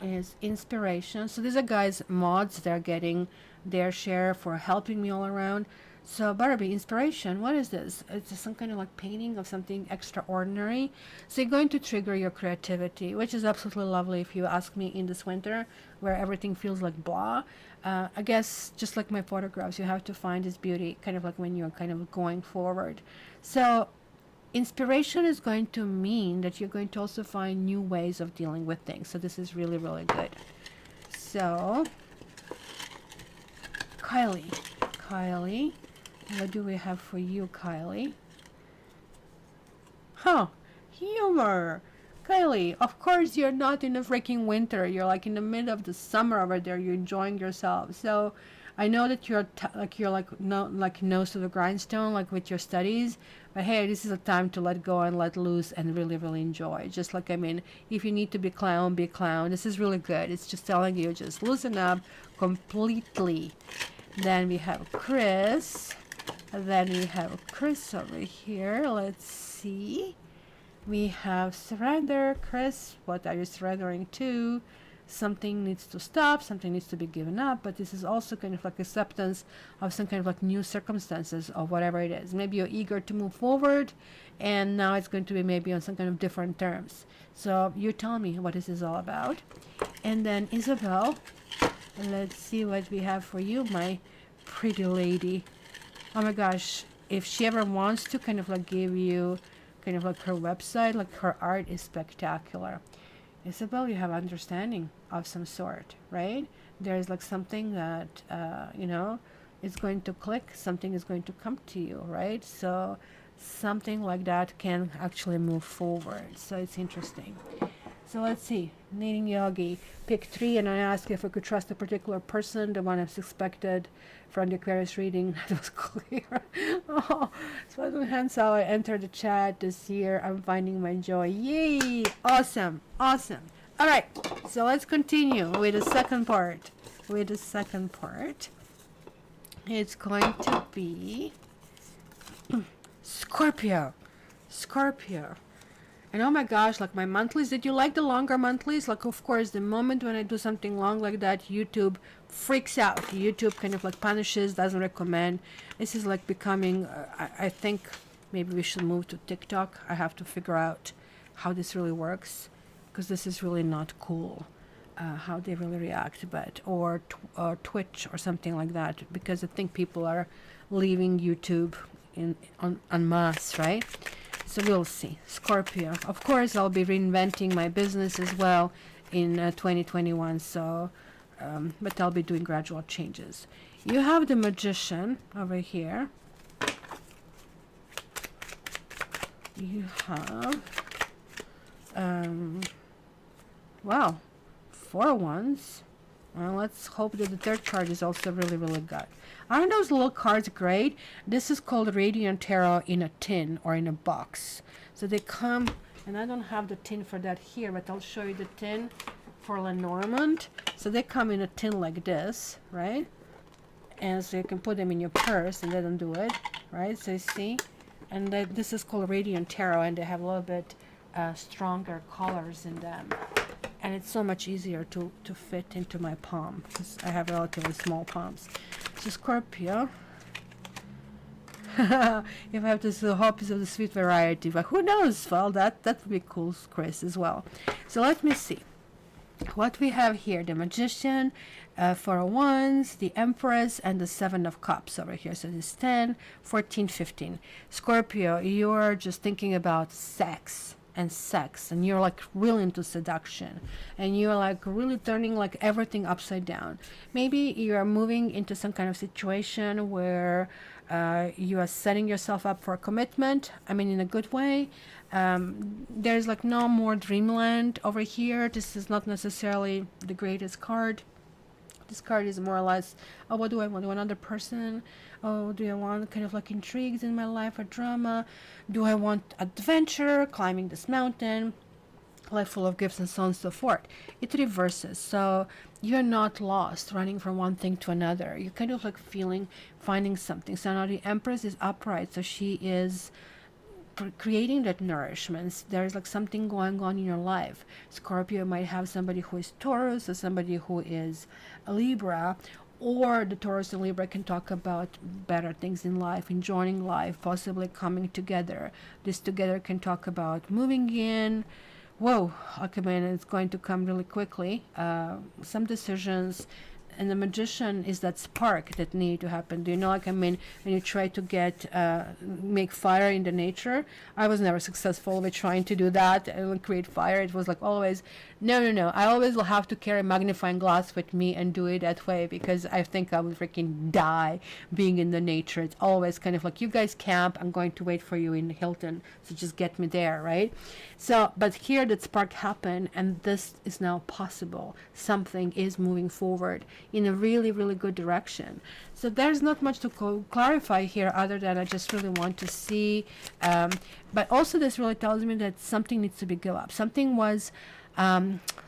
is inspiration. So these are guys mods, they're getting their share for helping me all around. So Barbie, inspiration, what is this? It's some kind of like painting of something extraordinary. So you're going to trigger your creativity, which is absolutely lovely if you ask me, in this winter where everything feels like blah. I guess just like my photographs, you have to find this beauty kind of like when you're kind of going forward. So inspiration is going to mean that you're going to also find new ways of dealing with things. So this is really good. So Kylie, what do we have for you, Kylie? Humor. Kylie, of course you're not in the freaking winter. You're like in the middle of the summer over there. You're enjoying yourself. So I know that you're nose to the grindstone, like with your studies. But hey, this is a time to let go and let loose and really enjoy. Just like, I mean, if you need to be clown, be clown. This is really good. It's just telling you, just loosen up completely. Then we have Chris. Then we have Chris over here. Let's see. We have surrender. Chris, what are you surrendering to? Something needs to stop, something needs to be given up, but this is also kind of like acceptance of some kind of like new circumstances or whatever it is. Maybe you're eager to move forward, and now it's going to be maybe on some kind of different terms. So you tell me what this is all about. And then Isabel, Let's see what we have for you, my pretty lady. Oh my gosh, if she ever wants to kind of like give you kind of like her website, like her art is spectacular. Isabel, you have understanding of some sort, right? There's like something that, is going to click, something is going to come to you, right? So something like that can actually move forward. So it's interesting. So let's see. Needing Yogi. Pick 3, and I ask if I could trust a particular person, the one I suspected from the Aquarius reading. That was clear. Oh, so hence how I entered the chat this year. I'm finding my joy. Yay! Awesome. Awesome. All right. So let's continue with the second part. It's going to be Scorpio. And oh my gosh, like my monthlies, did you like the longer monthlies? Like, of course, the moment when I do something long like that, YouTube freaks out. YouTube kind of like punishes, doesn't recommend. This is like becoming, I think maybe we should move to TikTok. I have to figure out how this really works, because this is really not cool. How they really react, or Twitch or something like that, because I think people are leaving YouTube en masse, right? So we'll see. Scorpio. Of course, I'll be reinventing my business as well in 2021. So, but I'll be doing gradual changes. You have the Magician over here. You have, wow, 4 wands. Well, let's hope that the third card is also really, really good. Aren't those little cards great? This is called Radiant Tarot in a tin or in a box. So they come, and I don't have the tin for that here, but I'll show you the tin for Lenormand. So they come in a tin like this, right? And so you can put them in your purse and let them do it, right? So you see? And this is called Radiant Tarot, and they have a little bit stronger colors in them. And it's so much easier to fit into my palm, because I have relatively small palms. So Scorpio. If I have this hopes of the sweet variety, but who knows? Well, that would be cool, Chris, as well. So let me see what we have here. The Magician, 4 of Wands, the Empress, and the 7 of Cups over here. So this 10, 14, 15. Scorpio, you're just thinking about sex, and you're like really into seduction, and you're like really turning like everything upside down. Maybe you are moving into some kind of situation where you are setting yourself up for a commitment. I mean, in a good way. There's like no more dreamland over here. This is not necessarily the greatest card. This card is more or less, oh, what do I want? Do another person? Oh, do I want kind of like intrigues in my life or drama? Do I want adventure, climbing this mountain, life full of gifts and so on and so forth? It reverses. So you're not lost running from one thing to another. You're kind of like finding something. So now the Empress is upright. So she is creating that nourishment. There's like something going on in your life. Scorpio might have somebody who is Taurus, or somebody who is a Libra, or the Taurus and Libra can talk about better things in life, enjoying life, possibly coming together. This together can talk about moving in. Whoa, okay, man, it's going to come really quickly. Some decisions. And the Magician is that spark that need to happen. Do you know, like, I mean, when you try to make fire in the nature, I was never successful with trying to do that and create fire. It was like always, no. I always will have to carry a magnifying glass with me and do it that way, because I think I would freaking die being in the nature. It's always kind of like, you guys camp, I'm going to wait for you in Hilton, so just get me there, right? So, but here that spark happened, and this is now possible. Something is moving forward in a really, really good direction. So there's not much to clarify here, other than I just really want to see. But also this really tells me that something needs to be give up. Something was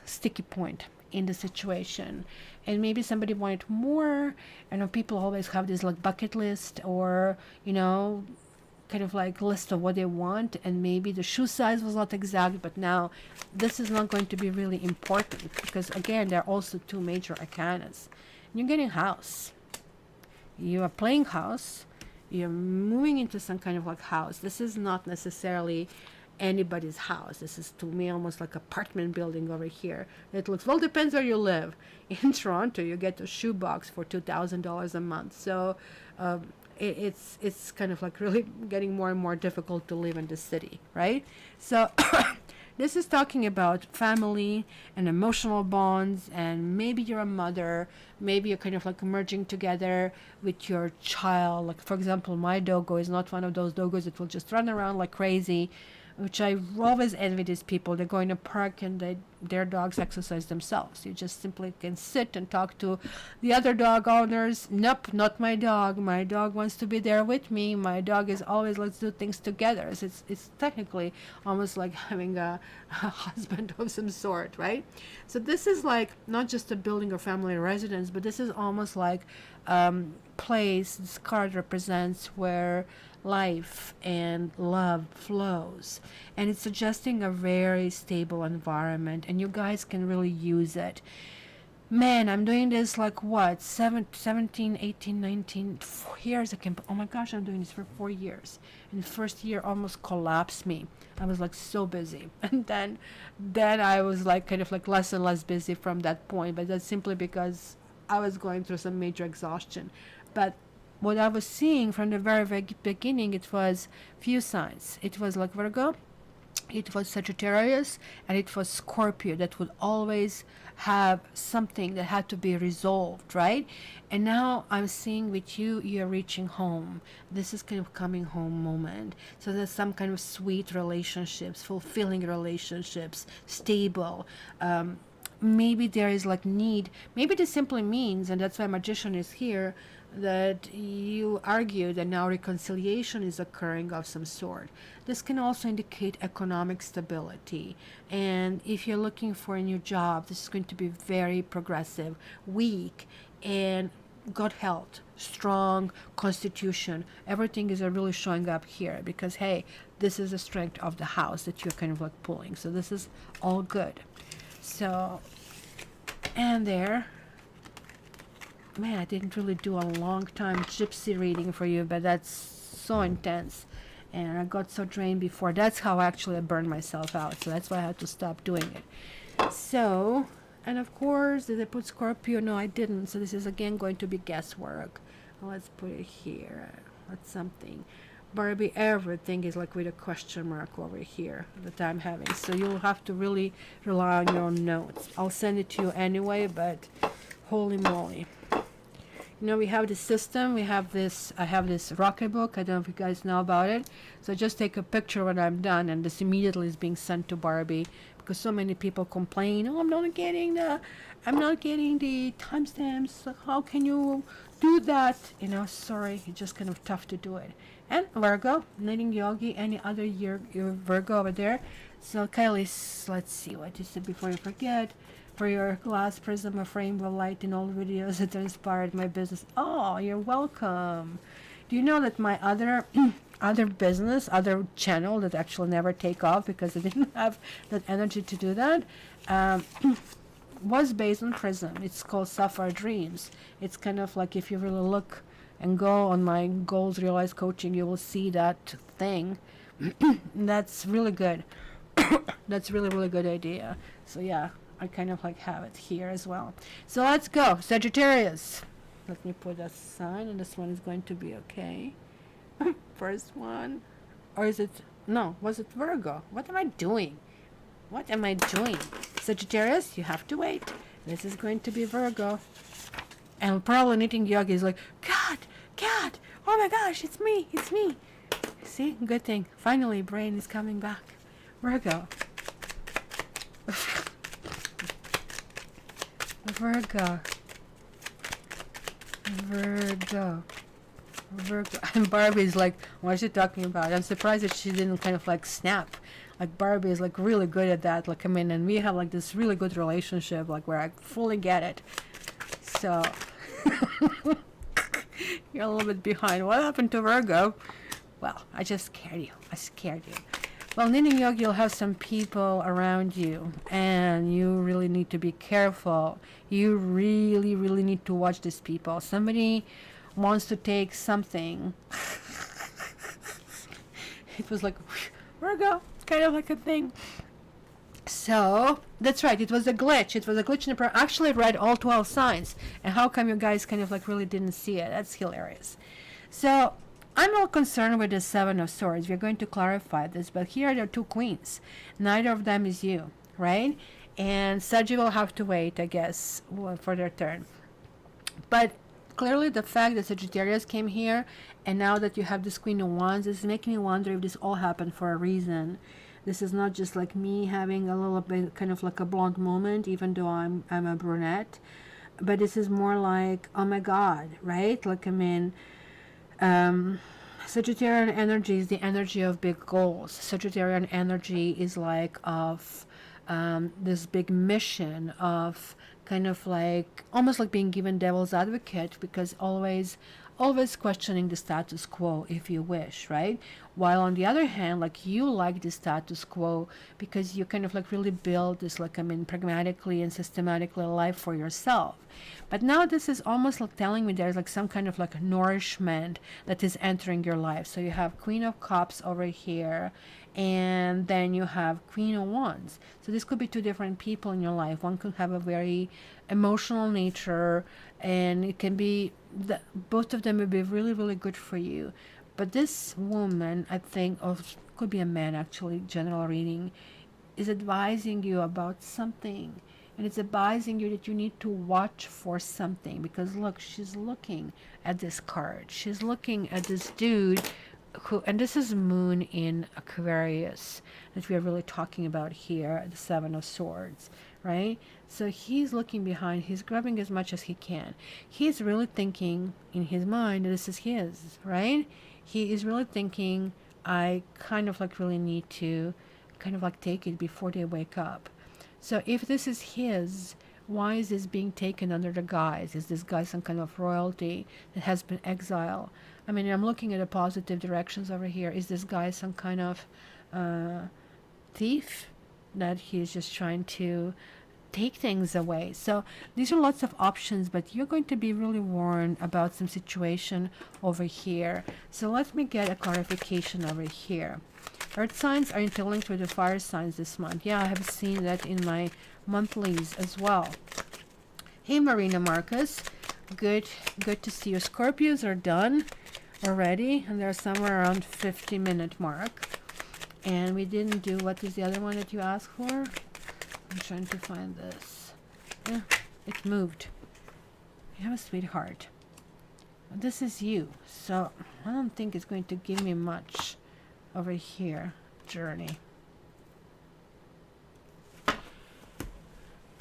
sticky point in the situation, and maybe somebody wanted more. I know people always have this like bucket list, or kind of like list of what they want, and maybe the shoe size was not exact, but now this is not going to be really important, because again, there are also 2 major arcanas. You're getting house, you are playing house, you're moving into some kind of like house. This is not necessarily anybody's house. This is to me almost like apartment building over here. It looks, well, depends where you live. In Toronto, you get a shoebox for $2,000 a month. So it's kind of like really getting more and more difficult to live in the city, right? So this is talking about family and emotional bonds, and maybe you're a mother, maybe you're kind of like merging together with your child. Like, for example, my doggo is not one of those doggos that will just run around like crazy, which I always envy these people. They go in a park and their dogs exercise themselves. You just simply can sit and talk to the other dog owners. Nope, not my dog. My dog wants to be there with me. My dog is always, let's do things together. So it's technically almost like having a husband of some sort, right? So this is like not just a building or family residence, but this is almost like place this card represents where life and love flows, and it's suggesting a very stable environment, and you guys can really use it. Man, I'm doing this like what, 17, 18, 19 4 years. Oh my gosh, I'm doing this for 4 years, and the first year almost collapsed me. I was like so busy, and then I was like kind of like less and less busy from that point, but that's simply because I was going through some major exhaustion. But what I was seeing from the very, very beginning, it was few signs. It was like Virgo, it was Sagittarius, and it was Scorpio that would always have something that had to be resolved, right? And now I'm seeing with you, you're reaching home. This is kind of coming home moment. So there's some kind of sweet relationships, fulfilling relationships, stable. Maybe there is like need. Maybe this simply means, and that's why Magician is here, that you argue that now reconciliation is occurring of some sort. This can also indicate economic stability. And if you're looking for a new job, this is going to be very progressive, weak, and good health, strong constitution. Everything is really showing up here because, hey, this is the strength of the house that you're kind of like pulling. So this is all good. So, and there. Man, I didn't really do a long time gypsy reading for you, but that's so intense. And I got so drained before. That's how actually I burned myself out. So that's why I had to stop doing it. So, and of course, did I put Scorpio? No, I didn't. So this is again going to be guesswork. Let's put it here. That's something. Barbie, everything is like with a question mark over here that I'm having. So you'll have to really rely on your own notes. I'll send it to you anyway, but holy moly. You know, we have this system, I have this rocket book. I don't know if you guys know about it. So just take a picture when I'm done, and this immediately is being sent to Barbie because so many people complain, oh, I'm not getting the timestamps. How can you do that? You know, sorry, it's just kind of tough to do it. And Virgo, knitting yogi, any other year Virgo over there. So Kylie, let's see what you said before you forget. For your glass prism of rainbow light in all videos that inspired my business. Oh, you're welcome. Do you know that my other other channel that actually never take off because I didn't have that energy to do that, was based on prism. It's called Sapphire Dreams. It's kind of like, if you really look and go on my Goals Realized coaching, you will see that thing. That's really good. That's really, really good idea. So yeah, I kind of like have it here as well. So let's go. Sagittarius. Let me put a sign, and this one is going to be okay. First one. Or is it? No, was it Virgo? What am I doing? What am I doing? Sagittarius, you have to wait. This is going to be Virgo. And probably knitting yogi is like, God, oh my gosh, it's me. See, good thing. Finally, brain is coming back. Virgo. Virgo. And Barbie's like, what is she talking about? I'm surprised that she didn't kind of like snap. Like Barbie is like really good at that. Like, I mean, and we have like this really good relationship, like where I fully get it. So you're a little bit behind. What happened to Virgo? Well, I just scared you. Well, knitting yogi, you'll have some people around you, and you really need to be careful. You really, really need to watch these people. Somebody wants to take something. It was like, Virgo. kind of like a thing. So that's right. It was a glitch. It was a glitch in the program. Actually, I read all 12 signs. And how come you guys kind of like really didn't see it? That's hilarious. So I'm not concerned with the Seven of Swords. We're going to clarify this. But here are the two queens. Neither of them is you, right? And Saji will have to wait, I guess, for their turn. But clearly the fact that Sagittarius came here, and now that you have this Queen of Wands, is making me wonder if this all happened for a reason. This is not just like me having a little bit kind of like a blonde moment, even though I'm a brunette. But this is more like, oh my God, right? Like, I mean, Sagittarian energy is the energy of big goals. Sagittarian energy is like of this big mission of kind of like almost like being given devil's advocate, because always questioning the status quo, if you wish, right? While on the other hand, like, you like the status quo because you kind of like really build this, like, I mean, pragmatically and systematically life for yourself. But now this is almost like telling me there's like some kind of like nourishment that is entering your life. So you have Queen of Cups over here, and then you have Queen of Wands. So this could be two different people in your life. One could have a very emotional nature, and it can be both of them would be really, really good for you. But this woman, I think, or could be a man actually, general reading, is advising you about something. And it's advising you that you need to watch for something. Because look, she's looking at this card. She's looking at this dude who, and this is Moon in Aquarius that we are really talking about here, the Seven of Swords, right? So he's looking behind, he's grabbing as much as he can. He's really thinking in his mind that this is his, right? He is really thinking, I kind of like really need to kind of like take it before they wake up. So if this is his, why is this being taken under the guise? Is this guy some kind of royalty that has been exiled? I mean, I'm looking at the positive directions over here. Is this guy some kind of thief that he's just trying to take things away? So these are lots of options, but you're going to be really warned about some situation over here. So let me get a clarification over here. Earth signs are interlinked with the fire signs this month. Yeah, I have seen that in my monthlies as well. Hey, Marina Marcus. Good to see you. Scorpios are done already, and they're somewhere around 50-minute mark. And we didn't do, what is the other one that you asked for? I'm trying to find this. Yeah, it moved. You have a sweetheart. This is you, so I don't think it's going to give me much over here. Journey.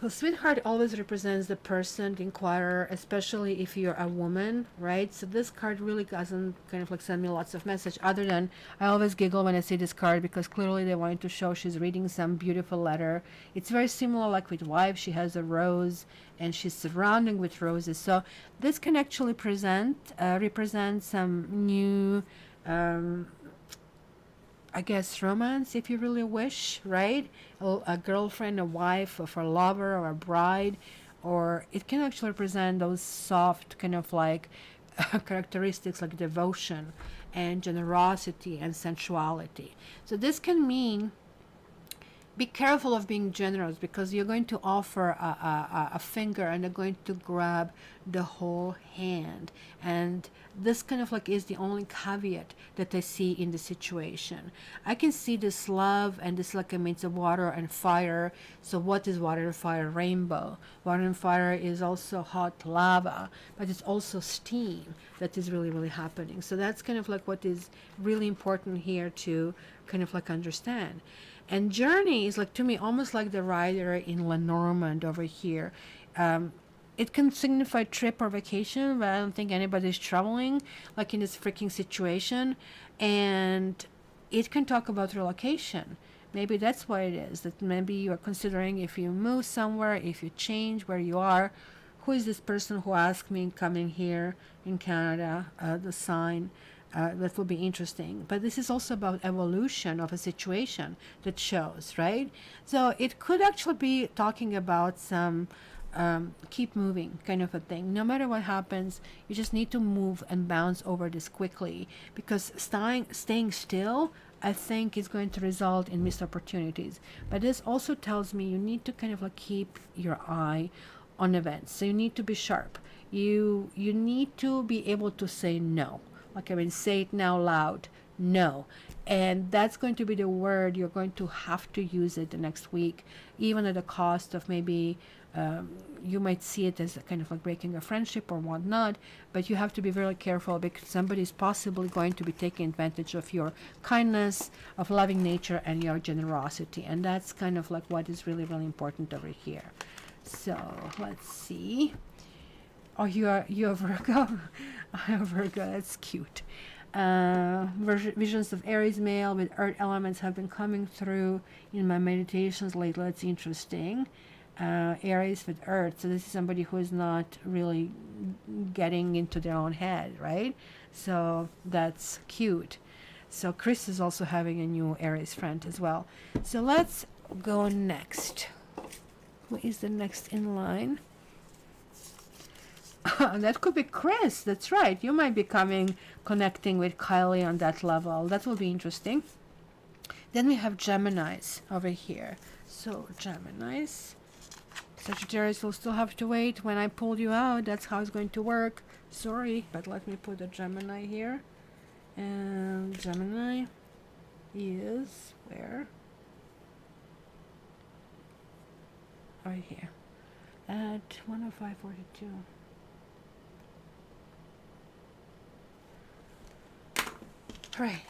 Well, sweetheart always represents the person, the inquirer, especially if you're a woman, right? So this card really doesn't kind of like send me lots of message, other than I always giggle when I see this card, because clearly they wanted to show she's reading some beautiful letter. It's very similar like with wife. She has a rose and she's surrounding with roses. So this can actually represent some new I guess romance, if you really wish, right? A girlfriend, a wife, or a lover, or a bride, or it can actually represent those soft kind of like characteristics like devotion and generosity and sensuality. So this can mean be careful of being generous, because you're going to offer a finger and they're going to grab the whole hand. And this kind of like is the only caveat that I see in the situation. I can see this love and this, like, I mean, it's a water and fire. So what is water and fire? Rainbow. Water and fire is also hot lava, but it's also steam that is really, really happening. So that's kind of like what is really important here to kind of like understand. And journey is like, to me, almost like the rider in Lenormand over here. It can signify trip or vacation, but I don't think anybody's traveling like in this freaking situation. And it can talk about relocation. Maybe that's what it is, that maybe you are considering if you move somewhere, if you change where you are. Who is this person who asked me coming here in Canada, the sign? That will be interesting. But this is also about evolution of a situation that shows, right? So it could actually be talking about some keep moving kind of a thing. No matter what happens, you just need to move and bounce over this quickly, because staying still I think is going to result in missed opportunities. But this also tells me you need to kind of like keep your eye on events. So you need to be sharp. You need to be able to say no. Like, I mean, say it now loud. No. And that's going to be the word you're going to have to use it the next week, even at the cost of maybe you might see it as a kind of like breaking a friendship or whatnot, but you have to be very careful because somebody is possibly going to be taking advantage of your kindness, of loving nature, and your generosity. And that's kind of like what is really, really important over here. So let's see. Oh, you're Virgo. I'm Virgo. That's cute. Visions of Aries male with earth elements have been coming through in my meditations lately. It's interesting. Aries with earth, so this is somebody who is not really getting into their own head, right? So that's cute. So Chris is also having a new Aries friend as well. So let's go next. Who is the next in line? That could be Chris. That's right. You might be connecting with Kylie on that level. That will be interesting. Then we have Geminis over here. So Geminis. Sagittarius will still have to wait. When I pulled you out, that's how it's going to work. Sorry, but let me put a Gemini here. And Gemini is where? Right here. At 105.42. Right.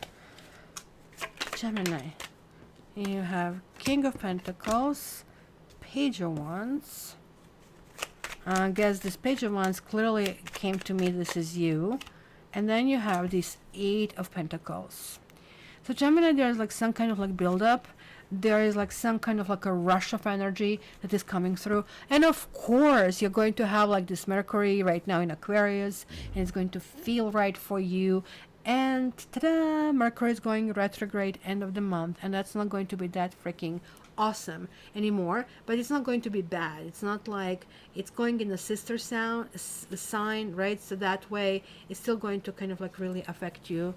Gemini. You have King of Pentacles, Page of Wands. I guess this Page of Wands clearly came to me, this is you. And then you have this 8 of Pentacles. So Gemini, there's like some kind of like build-up. There is like some kind of like a rush of energy that is coming through. And of course, you're going to have like this Mercury right now in Aquarius. And it's going to feel right for you. And ta-da! Mercury is going retrograde end of the month. And that's not going to be that freaking awesome anymore, but it's not going to be bad. It's not like it's going in the sister sign, right? So that way it's still going to kind of like really affect you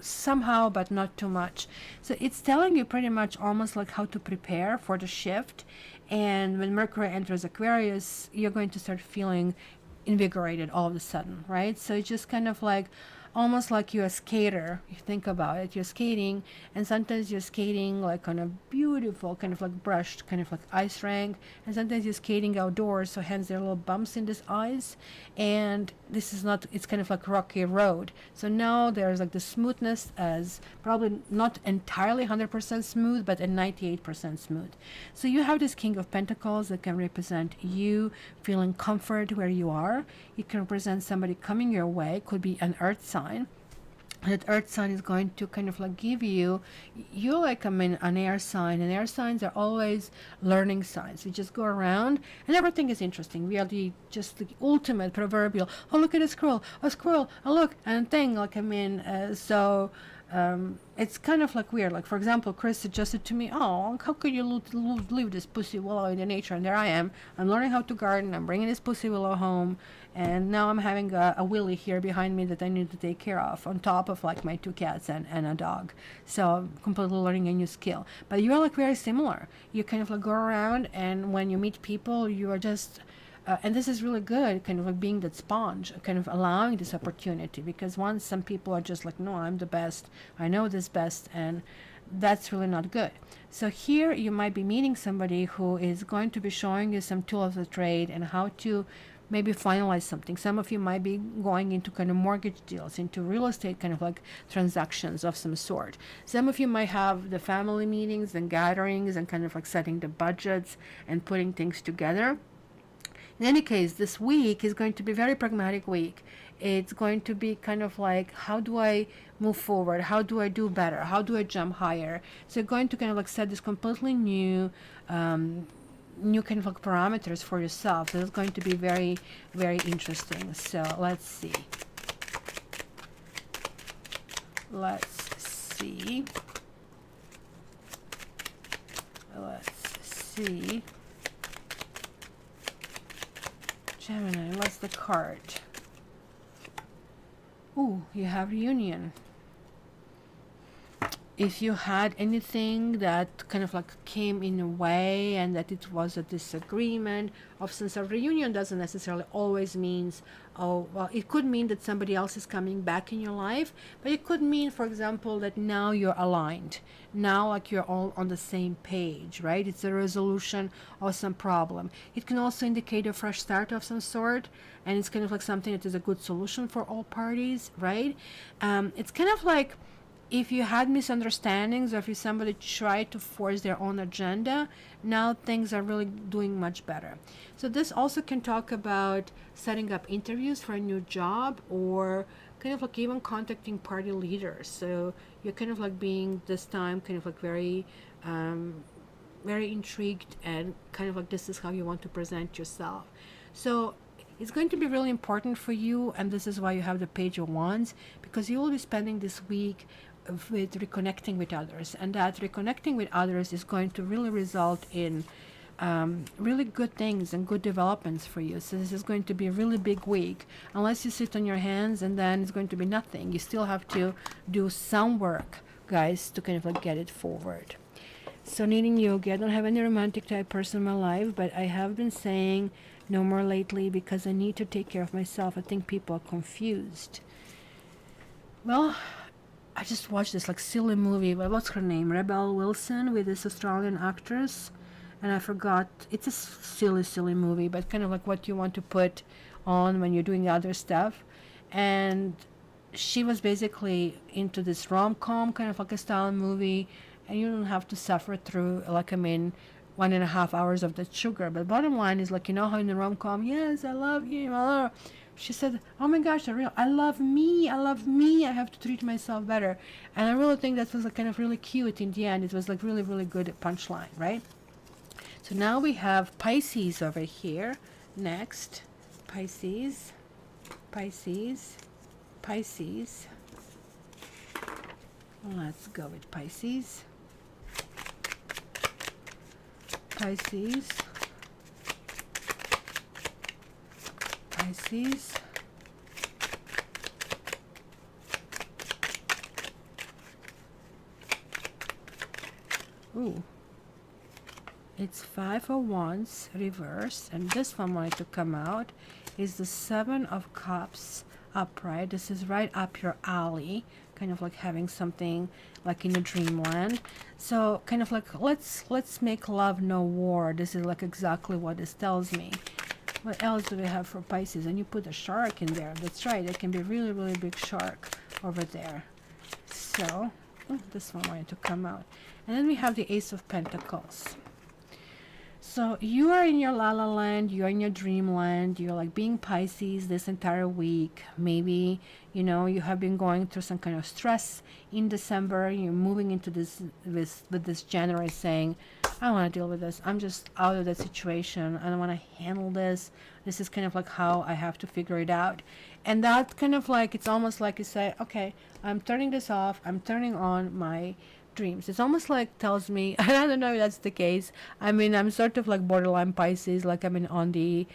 somehow, but not too much. So it's telling you pretty much almost like how to prepare for the shift. And when Mercury enters Aquarius, you're going to start feeling invigorated all of a sudden, right? So it's just kind of like almost like you're a skater. You think about it, you're skating, and sometimes you're skating like on a beautiful kind of like brushed kind of like ice rink, and sometimes you're skating outdoors, so hence there are little bumps in this ice, and this is not, it's kind of like rocky road. So now there's like the smoothness as probably not entirely 100% smooth, but a 98% smooth. So you have this King of Pentacles that can represent you feeling comfort where you are. It can represent somebody coming your way, could be an earth sign. That earth sign is going to kind of like give you, you're like an air sign, and air signs are always learning signs. We just go around and everything is interesting. We are just the ultimate proverbial, oh look at a squirrel, oh look, and thing, like it's kind of like weird. Like, for example, Chris suggested to me, oh, how could you leave this pussy willow in the nature? And there I am. I'm learning how to garden. I'm bringing this pussy willow home. And now I'm having a willy here behind me that I need to take care of, on top of like my 2 cats and a dog. So I'm completely learning a new skill. But you are like very similar. You kind of like go around, and when you meet people, you are just... and this is really good, kind of like being that sponge, kind of allowing this opportunity, because once some people are just like, no, I'm the best, I know this best, and that's really not good. So here you might be meeting somebody who is going to be showing you some tool of the trade and how to maybe finalize something. Some of you might be going into kind of mortgage deals, into real estate kind of like transactions of some sort. Some of you might have the family meetings and gatherings and kind of like setting the budgets and putting things together. In any case, this week is going to be a very pragmatic week. It's going to be kind of like, how do I move forward? How do I do better? How do I jump higher? So you're going to kind of like set this completely new kind of like parameters for yourself. So it's going to be very, very interesting. So let's see. Let's see. Gemini, what's the card? Ooh, you have reunion. if you had anything that kind of like came in a way and that it was a disagreement of since a reunion doesn't necessarily always means, oh well, it could mean that somebody else is coming back in your life, but it could mean, for example, that now you're aligned, now like you're all on the same page, right? It's a resolution of some problem. It can also indicate a fresh start of some sort, and it's kind of like something that is a good solution for all parties, right? It's kind of like if you had misunderstandings, or if somebody tried to force their own agenda, now things are really doing much better. So this also can talk about setting up interviews for a new job, or kind of like even contacting party leaders. So you're kind of like being this time kind of like very intrigued, and kind of like this is how you want to present yourself. So it's going to be really important for you, and this is why you have the Page of Wands, because you will be spending this week with reconnecting with others, and that reconnecting with others is going to really result in really good things and good developments for you. So this is going to be a really big week, unless you sit on your hands and then it's going to be nothing. You still have to do some work, guys, to kind of like get it forward. So needing yogi, I don't have any romantic type person in my life, but I have been saying no more lately because I need to take care of myself. I think people are confused. Well, I just watched this like silly movie. What's her name? Rebel Wilson, with this Australian actress, and I forgot. It's a silly movie, but kind of like what you want to put on when you're doing other stuff. And she was basically into this rom-com kind of like a style movie, and you don't have to suffer through 1.5 hours of the sugar. But bottom line is, like, you know how in the rom-com, yes, I love you, she said, oh my gosh, I love me, I have to treat myself better. And I really think that was like kind of really cute in the end. It was like really good punchline, right? So now we have Pisces over here. Next, Pisces. Let's go with Pisces. Ooh, it's 5 of Wands reverse, and this one wanted to come out is the 7 of Cups upright. This is right up your alley, kind of like having something like in a dreamland. So kind of like let's make love, no war. This is like exactly what this tells me. What else do we have for Pisces? And you put a shark in there. That's right. It can be really big shark over there. So this one wanted to come out. And then we have the Ace of Pentacles. So you are in your la-la land, you're in your dreamland, you're like being Pisces this entire week. Maybe, you know, you have been going through some kind of stress in December. You're moving into this with this January saying, I don't want to deal with this. I'm just out of that situation. I don't want to handle this. This is kind of like how I have to figure it out. And that kind of like, it's almost like you say, okay, I'm turning this off. I'm turning on my dreams. It's almost like tells me, I don't know if that's the case. I mean, I'm sort of like borderline Pisces, like I'm on the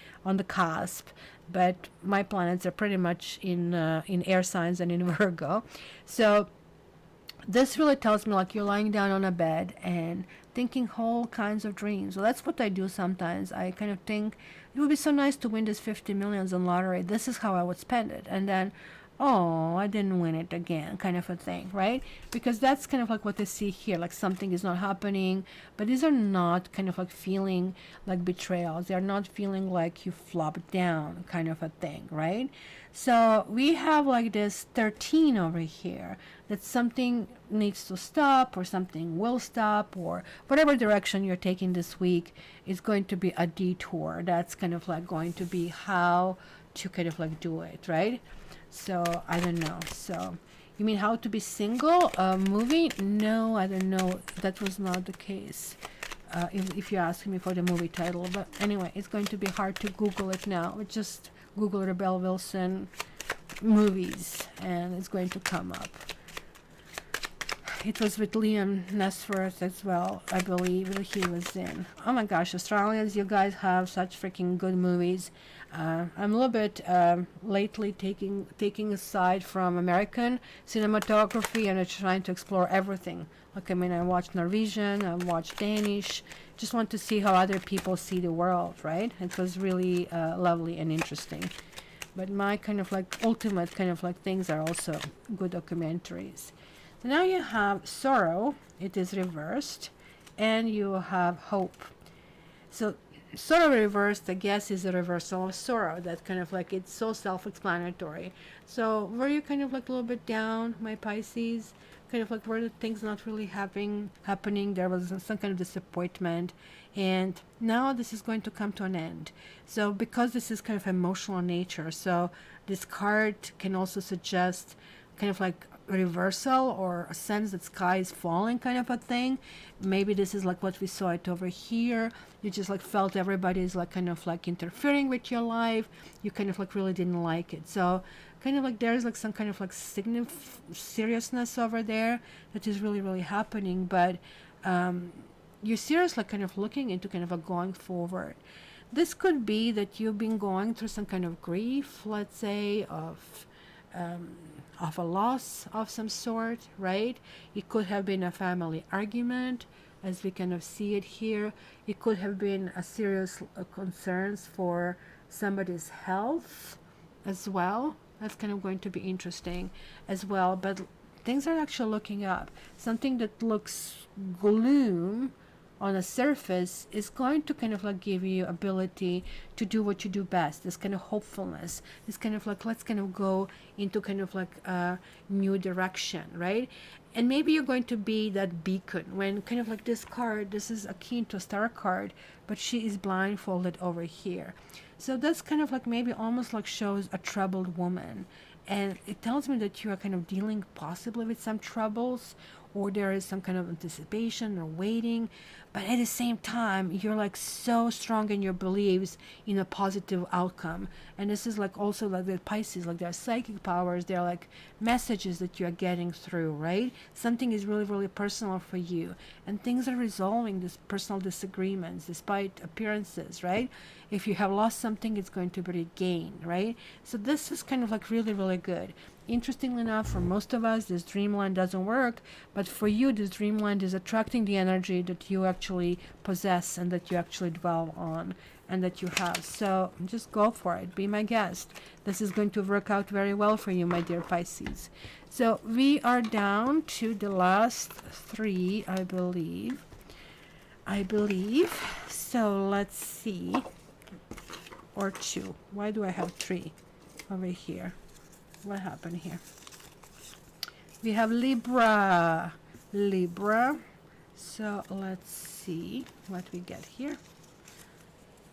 cusp, but my planets are pretty much in air signs and in Virgo. So this really tells me like you're lying down on a bed and thinking whole kinds of dreams. Well, that's what I do sometimes. I kind of think it would be so nice to win this 50 millions in lottery. This is how I would spend it. And then, oh, I didn't win it again, kind of a thing, right? Because that's kind of like what I see here, like something is not happening, but these are not kind of like feeling like betrayals. They're not feeling like you flopped down, kind of a thing, right? So we have like this 13 over here, that something needs to stop, or something will stop, or whatever direction you're taking this week is going to be a detour. That's kind of like going to be how to kind of like do it, right? So I don't know. So you mean How to Be Single movie? No, I don't know. That was not the case. If you're asking me for the movie title, but anyway, it's going to be hard to Google it now. Just Google Rebel Wilson movies, and it's going to come up. It was with Liam Nesworth as well, I believe, that he was in. Oh my gosh, Australians, you guys have such freaking good movies. I'm a little bit lately taking aside from American cinematography and trying to explore everything. Like, I mean, I watched Norwegian, I watched Danish. Just want to see how other people see the world, right? It was really lovely and interesting. But my kind of like ultimate kind of like things are also good documentaries. So now you have sorrow, it is reversed, and you have hope. So sorrow reversed, I guess, is a reversal of sorrow. That kind of like, it's so self-explanatory. So were you kind of like a little bit down, my Pisces? Kind of like, were the things not really happening? There was some kind of disappointment, and now this is going to come to an end. So because this is kind of emotional nature, so this card can also suggest kind of like reversal or a sense that sky is falling kind of a thing. Maybe this is like what we saw it over here. You just like felt everybody is like kind of like interfering with your life. You kind of like really didn't like it. So kind of like there's like some kind of like seriousness over there that is really, really happening. But you're seriously kind of looking into kind of a going forward. This could be that you've been going through some kind of grief, let's say, of a loss of some sort, right? It could have been a family argument, as we kind of see it here. It could have been a serious concerns for somebody's health as well. That's kind of going to be interesting as well. But things are actually looking up. Something that looks gloom on the surface is going to kind of like give you ability to do what you do best. This kind of hopefulness, this kind of like, let's kind of go into kind of like a new direction, right? And maybe you're going to be that beacon when kind of like this card, this is akin to a star card, but she is blindfolded over here. So that's kind of like maybe almost like shows a troubled woman. And it tells me that you are kind of dealing possibly with some troubles, or there is some kind of anticipation or waiting, but at the same time you're like so strong in your beliefs in a positive outcome. And this is like also like the Pisces, like their psychic powers, they're like messages that you're getting through, right? Something is really, really personal for you, and things are resolving these personal disagreements despite appearances, right? If you have lost something, it's going to be regained, right? So this is kind of like really, really good. Interestingly enough, for most of us, this dreamland doesn't work, but for you, this dreamland is attracting the energy that you actually possess and that you actually dwell on and that you have. So just go for it. Be my guest. This is going to work out very well for you, my dear Pisces. So we are down to the last three, I believe. So let's see. Or two. Why do I have three over here? What happened here? We have Libra. So let's see what we get here.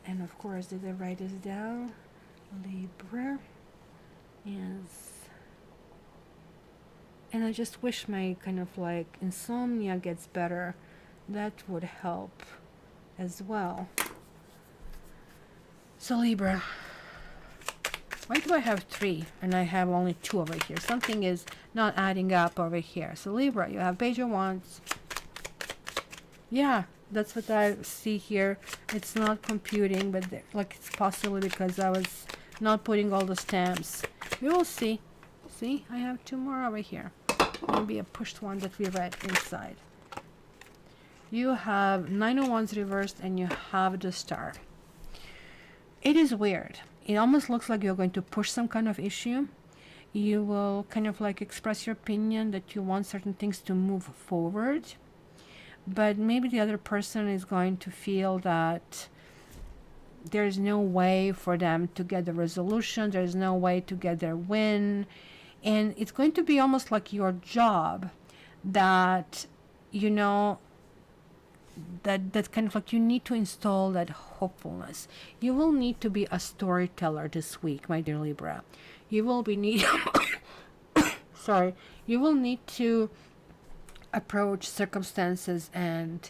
And of course, did I write this down? Libra is, and I just wish my kind of like insomnia gets better. That would help as well. So Libra, why do I have three and I have only two over here? Something is not adding up over here. So Libra, you have Page of Wands. Yeah, that's what I see here. It's not computing, but like it's possibly because I was not putting all the stamps. We will see. See, I have two more over here. Maybe a pushed one that we read inside. You have Nine of Wands reversed and you have the Star. It is weird. It almost looks like you're going to push some kind of issue. You will kind of like express your opinion that you want certain things to move forward. But maybe the other person is going to feel that there's no way for them to get the resolution. There's no way to get their win. And it's going to be almost like your job that, you know, that kind of like you need to install that hopefulness. You will need to be a storyteller this week, my dear Libra. You will be need you will need to approach circumstances and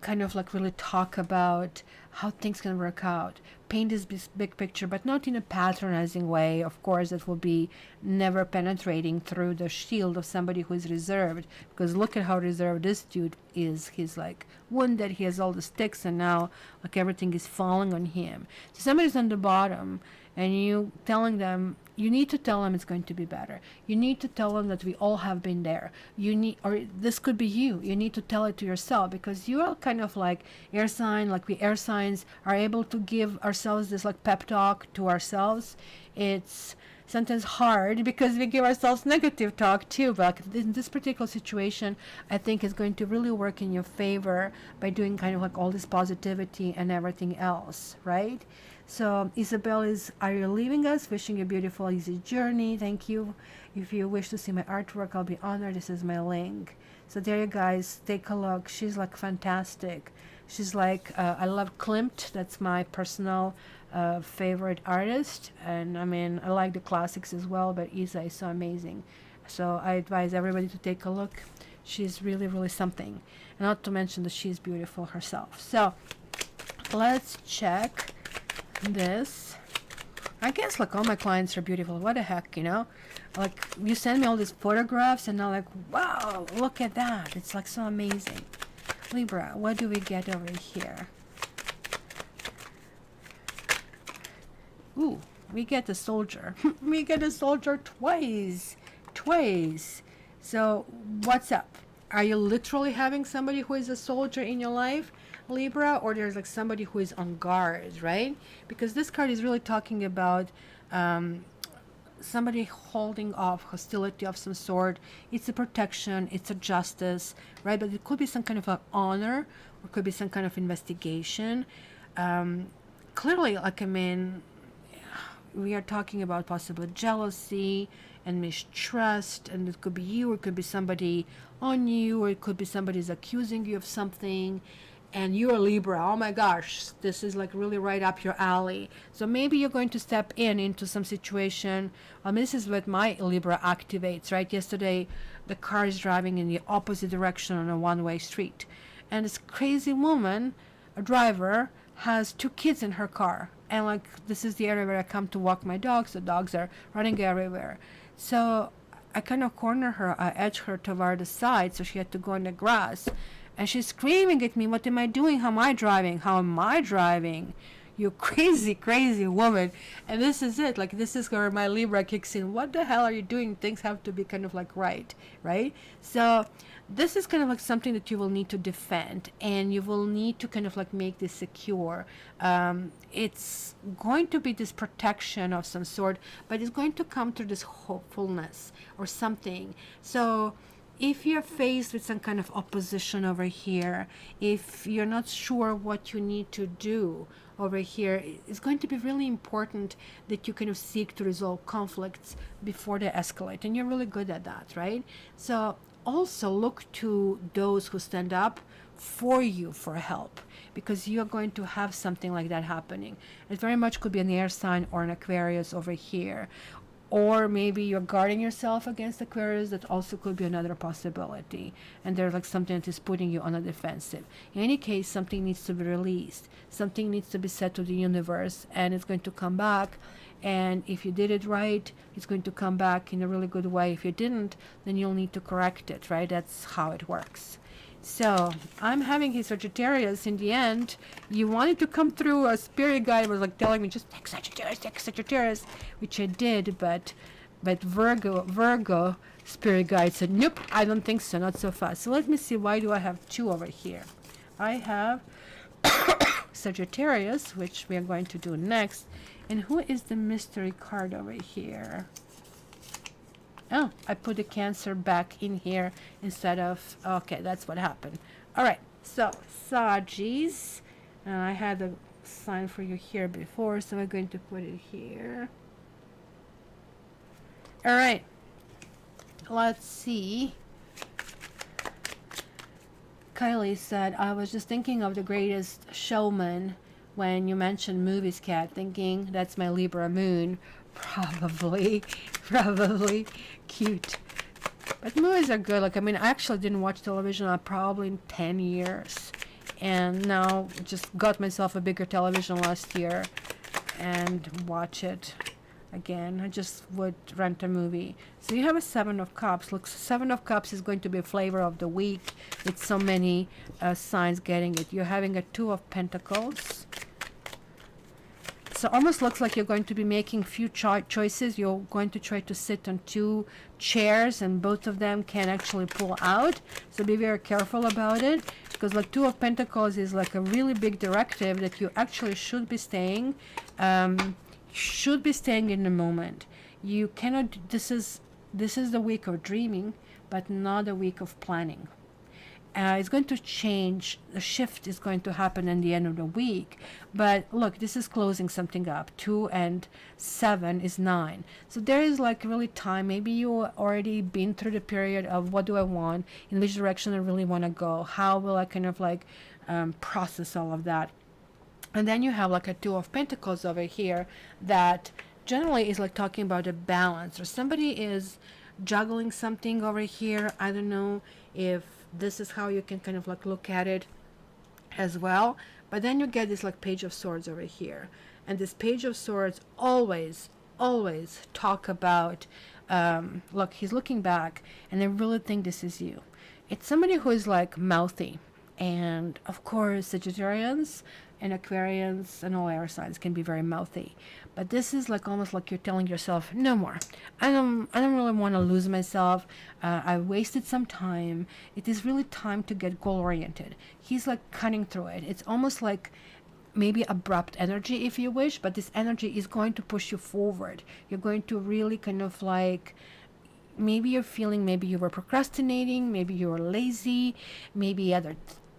kind of like really talk about how things can work out. paint this big picture, but not in a patronizing way. Of course, it will be never penetrating through the shield of somebody who is reserved. Because look at how reserved this dude is. He's like wounded. He has all the sticks, and now like everything is falling on him. So somebody's on the bottom, and you telling them, you need to tell them it's going to be better. You need to tell them that we all have been there. You need, or this could be you. You need to tell it to yourself, because you are kind of like air sign, like we air signs are able to give ourselves this like pep talk to ourselves. It's sometimes hard because we give ourselves negative talk too, but in this particular situation, I think it's going to really work in your favor by doing kind of like all this positivity and everything else, right? So Isabel is, are you leaving us? Wishing you a beautiful, easy journey. Thank you. If you wish to see my artwork, I'll be honored. This is my link. So there you guys, take a look. She's like fantastic. She's like, I love Klimt. That's my personal favorite artist. And I mean, I like the classics as well, but Isa is so amazing. So I advise everybody to take a look. She's really, really something. And not to mention that she's beautiful herself. So let's check this. I guess like all my clients are beautiful. What the heck, you know? Like you send me all these photographs and I'm like, wow, look at that. It's like so amazing. Libra, what do we get over here? Ooh, we get a soldier. We get a soldier twice. So what's up? Are you literally having somebody who is a soldier in your life, Libra, or there's like somebody who is on guard, right? Because this card is really talking about somebody holding off hostility of some sort. It's a protection, it's a justice, right? But it could be some kind of an honor, or it could be some kind of investigation. Clearly, like, I mean, we are talking about possible jealousy and mistrust, and it could be you, or it could be somebody on you, or it could be somebody's accusing you of something, and you're a Libra. Oh my gosh, this is like really right up your alley. So maybe you're going to step into some situation. This is what my Libra activates, right? Yesterday, the car is driving in the opposite direction on a one-way street, and this crazy woman, a driver, has 2 kids in her car. And like, this is the area where I come to walk my dogs. The dogs are running everywhere. So I kind of corner her, I edge her toward the side, so she had to go in the grass. And she's screaming at me, what am I doing? How am I driving? How am I driving? You crazy, crazy woman. And this is it. Like, this is where my Libra kicks in. What the hell are you doing? Things have to be kind of like right? So this is kind of like something that you will need to defend, and you will need to kind of like make this secure. It's going to be this protection of some sort, but it's going to come through this hopefulness or something. So if you're faced with some kind of opposition over here, if you're not sure what you need to do over here, it's going to be really important that you kind of seek to resolve conflicts before they escalate. And you're really good at that, right? So also look to those who stand up for you for help, because you're going to have something like that happening. It very much could be an air sign or an Aquarius over here. Or maybe you're guarding yourself against Aquarius. That also could be another possibility. And there's like something that is putting you on the defensive. In any case, something needs to be released. Something needs to be said to the universe, and it's going to come back. And if you did it right, it's going to come back in a really good way. If you didn't, then you'll need to correct it, right? That's how it works. So I'm having his Sagittarius. In the end, you wanted to come through. A spirit guide was like telling me, just take Sagittarius, which I did, but Virgo spirit guide said, nope, I don't think so, not so fast. So let me see, why do I have 2 over here? I have Sagittarius, which we are going to do next. And who is the mystery card over here? Oh, I put the Cancer back in here instead of, okay, that's what happened. All right, so Sagis, and I had a sign for you here before, so we're going to put it here. All right, let's see. Kylie said, I was just thinking of The Greatest Showman when you mentioned movies, Kat, thinking that's my Libra moon. Probably cute. But movies are good. Like, I mean, I actually didn't watch television probably in 10 years. And now just got myself a bigger television last year. and watch it again. I just would rent a movie. So you have a Seven of Cups. Look, Seven of Cups is going to be a flavor of the week with so many signs getting it. You're having a Two of Pentacles. So almost looks like you're going to be making few choices. You're going to try to sit on two chairs and both of them can actually pull out. So be very careful about it, because like Two of Pentacles is like a really big directive that you actually should be staying in the moment. You cannot, this is the week of dreaming, but not a week of planning. It's going to change. The shift is going to happen in the end of the week. But look, this is closing something up. 2 and 7 is 9. So there is like really time. Maybe you already been through the period of what do I want? In which direction I really want to go? How will I kind of like process all of that? And then you have like a Two of Pentacles over here that generally is like talking about a balance, or somebody is juggling something over here. I don't know if this is how you can kind of like look at it as well. But then you get this like Page of Swords over here, and this Page of Swords always talk about look, he's looking back and I really think this is you. It's somebody who is like mouthy, and of course Sagittarians and Aquarians and all air signs can be very mouthy, but this is like almost like you're telling yourself, no more. I don't really want to lose myself. I wasted some time. It is really time to get goal oriented. He's like cutting through it. It's almost like maybe abrupt energy if you wish, but this energy is going to push you forward. You're going to really kind of like, maybe you're feeling, maybe you were procrastinating, maybe you were lazy, maybe other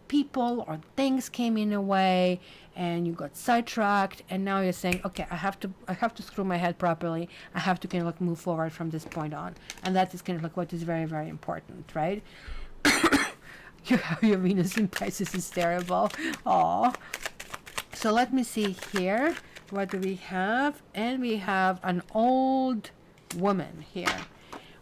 people or things came in a way and you got sidetracked, and now you're saying, okay, I have to screw my head properly. I have to kind of like move forward from this point on. And that is kind of like what is very, very important, right? You have your Venus in Pisces is terrible. Aw. So let me see here. What do we have? And we have an old woman here.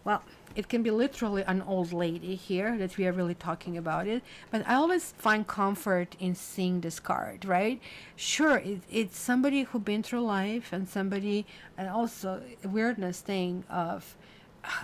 Well, it can be literally an old lady here that we are really talking about it, but I always find comfort in seeing this card, right? Sure, it's somebody who been through life, and somebody, and also a weirdness thing of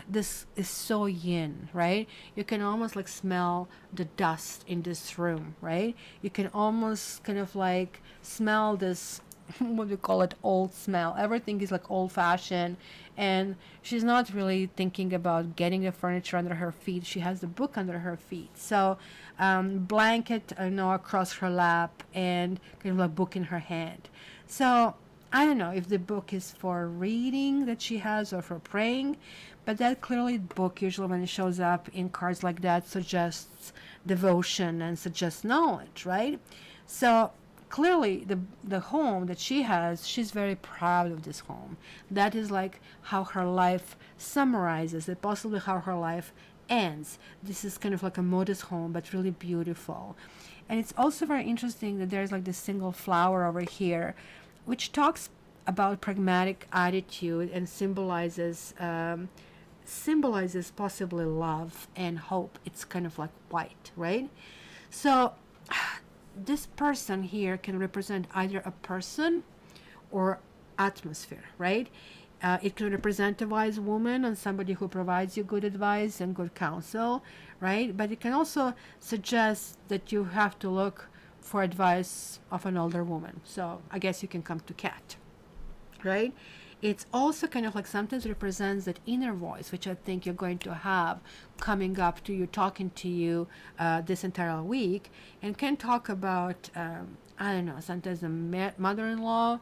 this is so yin, right? You can almost like smell the dust in this room, right? You can almost kind of like smell this what do you call it, old smell. Everything is like old fashioned, and she's not really thinking about getting the furniture under her feet. She has the book under her feet, so blanket across her lap and kind of like book in her hand. So I don't know if the book is for reading that she has or for praying, but that clearly book, usually when it shows up in cards like that, suggests devotion and suggests knowledge, right? So clearly the home that she has, she's very proud of this home. That is like how her life summarizes it, possibly how her life ends. This is kind of like a modest home, but really beautiful. And it's also very interesting that there's like this single flower over here, which talks about pragmatic attitude and symbolizes possibly love and hope. It's kind of like white, right? So this person here can represent either a person or atmosphere, right? It can represent a wise woman and somebody who provides you good advice and good counsel, right? But it can also suggest that you have to look for advice of an older woman. So I guess you can come to Cat, right? It's also kind of like sometimes represents that inner voice, which I think you're going to have coming up to you, talking to you this entire week, and can talk about, I don't know, sometimes a mother-in-law,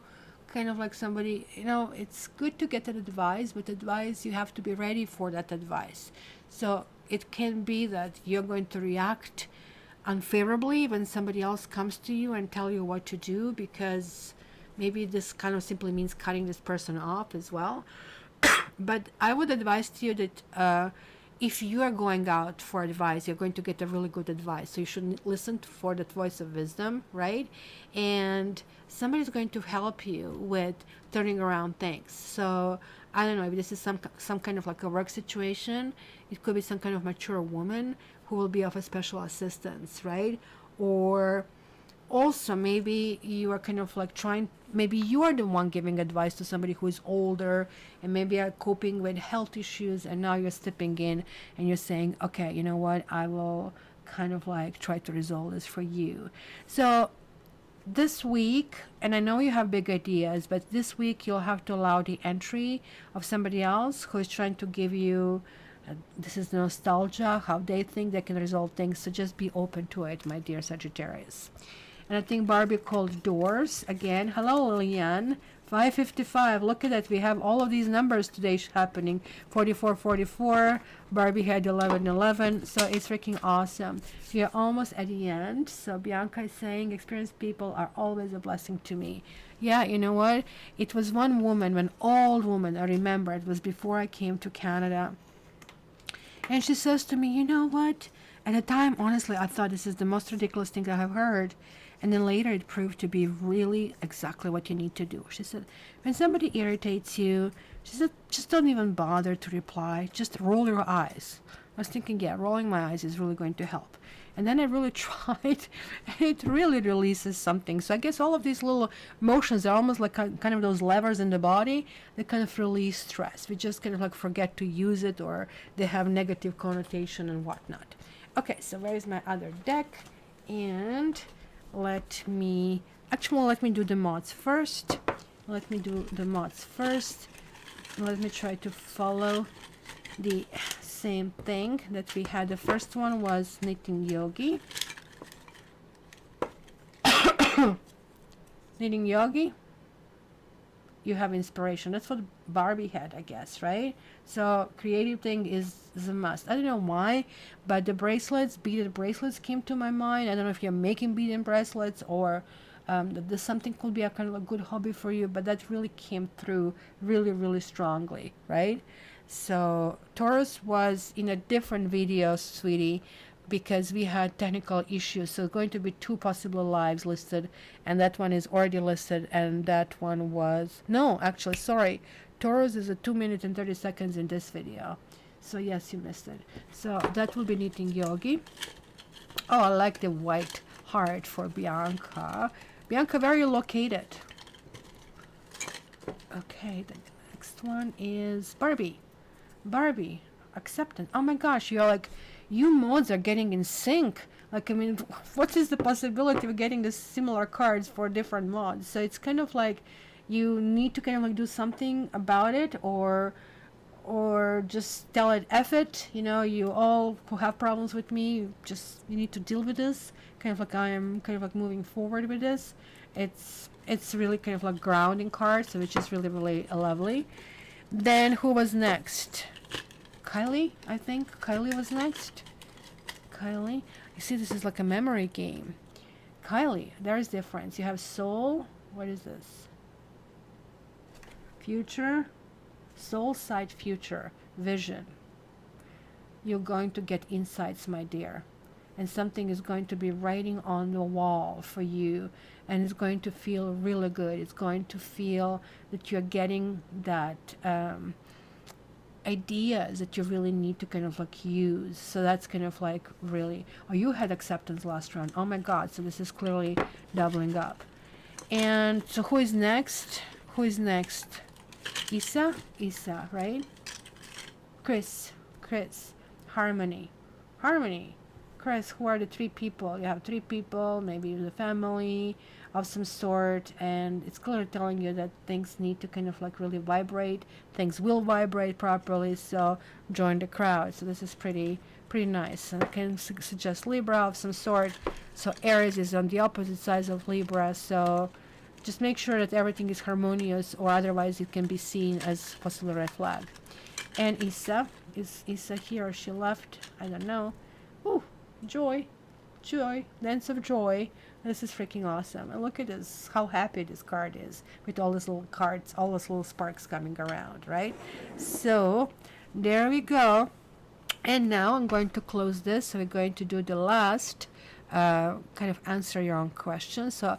kind of like somebody, it's good to get that advice, but advice, you have to be ready for that advice. So it can be that you're going to react unfavorably when somebody else comes to you and tell you what to do, because maybe this kind of simply means cutting this person off as well. But I would advise to you that if you are going out for advice, you're going to get a really good advice. So you should listen for that voice of wisdom, right? And somebody's going to help you with turning around things. So I don't know if this is some kind of like a work situation. It could be some kind of mature woman who will be of a special assistance, right? Or also maybe you are kind of like trying, maybe you are the one giving advice to somebody who is older and maybe are coping with health issues, and now you're stepping in and you're saying, okay, you know what, I will kind of like try to resolve this for you. So this week, and I know you have big ideas, but this week you'll have to allow the entry of somebody else who is trying to give you this is nostalgia, how they think they can resolve things. So just be open to it, my dear Sagittarius. And I think Barbie called doors again. Hello, Leanne. 555. Look at that. We have all of these numbers today happening. 4444. Barbie had 1111. So it's freaking awesome. We are almost at the end. So Bianca is saying experienced people are always a blessing to me. Yeah, you know what? It was one woman, an old woman, I remember. It was before I came to Canada. And she says to me, you know what? At the time, honestly, I thought this is the most ridiculous thing I have heard. And then later it proved to be really exactly what you need to do. She said, when somebody irritates you, she said, just don't even bother to reply. Just roll your eyes. I was thinking, yeah, rolling my eyes is really going to help. And then I really tried, and it really releases something. So I guess all of these little motions are almost like kind of those levers in the body that kind of release stress. We just kind of like forget to use it, or they have negative connotation and whatnot. Okay, so where is my other deck? And let me do the mods first. Let me try to follow the same thing that we had. The first one was knitting yogi. Knitting yogi, you have inspiration. That's what Barbie had, I guess, right? So creative thing is a must. I don't know why, but the bracelets, beaded bracelets came to my mind. I don't know if you're making beaded bracelets or this something could be a kind of a good hobby for you, but that really came through really, really strongly, right? So Taurus was in a different video, sweetie, because we had technical issues. So going to be 2 possible lives listed, and that one is already listed, and that one was, no, actually, sorry. Taurus is a 2 minutes and 30 seconds in this video. So yes, you missed it. So that will be knitting yogi. Oh, I like the white heart for Bianca. Bianca, where are you located? Okay, the next one is Barbie. Barbie, acceptance. Oh my gosh, you're like, you mods are getting in sync. Like, I mean, what is the possibility of getting the similar cards for different mods? So it's kind of like you need to kind of like do something about it, or just tell it, F it, you know, you all who have problems with me, you need to deal with this. Kind of like I am kind of like moving forward with this. It's really kind of like grounding card, so which is really, really lovely. Then who was next? Kylie, I think. Kylie was next. Kylie. You see, this is like a memory game. Kylie, there's difference. You have soul. What is this? Future. Soul side future. Vision. You're going to get insights, my dear. And something is going to be writing on the wall for you. And it's going to feel really good. It's going to feel that you're getting that ideas that you really need to kind of like use. So that's kind of like really, oh, you had acceptance last round. Oh my god, so this is clearly doubling up. And so who is next? Isa, right? Chris, Harmony, Chris. Who are the 3 people? You have 3 people, maybe the family of some sort, and it's clearly telling you that things need to kind of like really vibrate. Things will vibrate properly, so join the crowd. So this is pretty nice. And I can suggest Libra of some sort. So Aries is on the opposite side of Libra, so just make sure that everything is harmonious, or otherwise it can be seen as possibly a red flag. And Isa, is Isa here or she left? I don't know. Ooh, joy, dance of joy. This is freaking awesome. And look at this, how happy this card is with all these little cards, all those little sparks coming around, right? So there we go. And now I'm going to close this. So we're going to do the last kind of answer your own question. So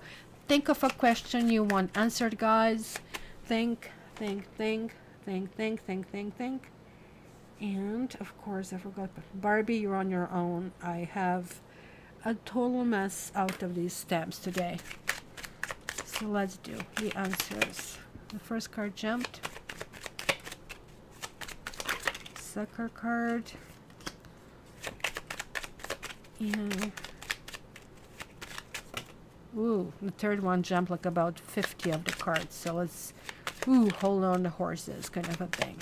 think of a question you want answered, guys. Think. And of course, I forgot, but Barbie, you're on your own. I have a total mess out of these stamps today. So let's do the answers. The first card jumped. Sucker card. And ooh, the third one jumped like about 50 of the cards. So let's, ooh, hold on the horses kind of a thing.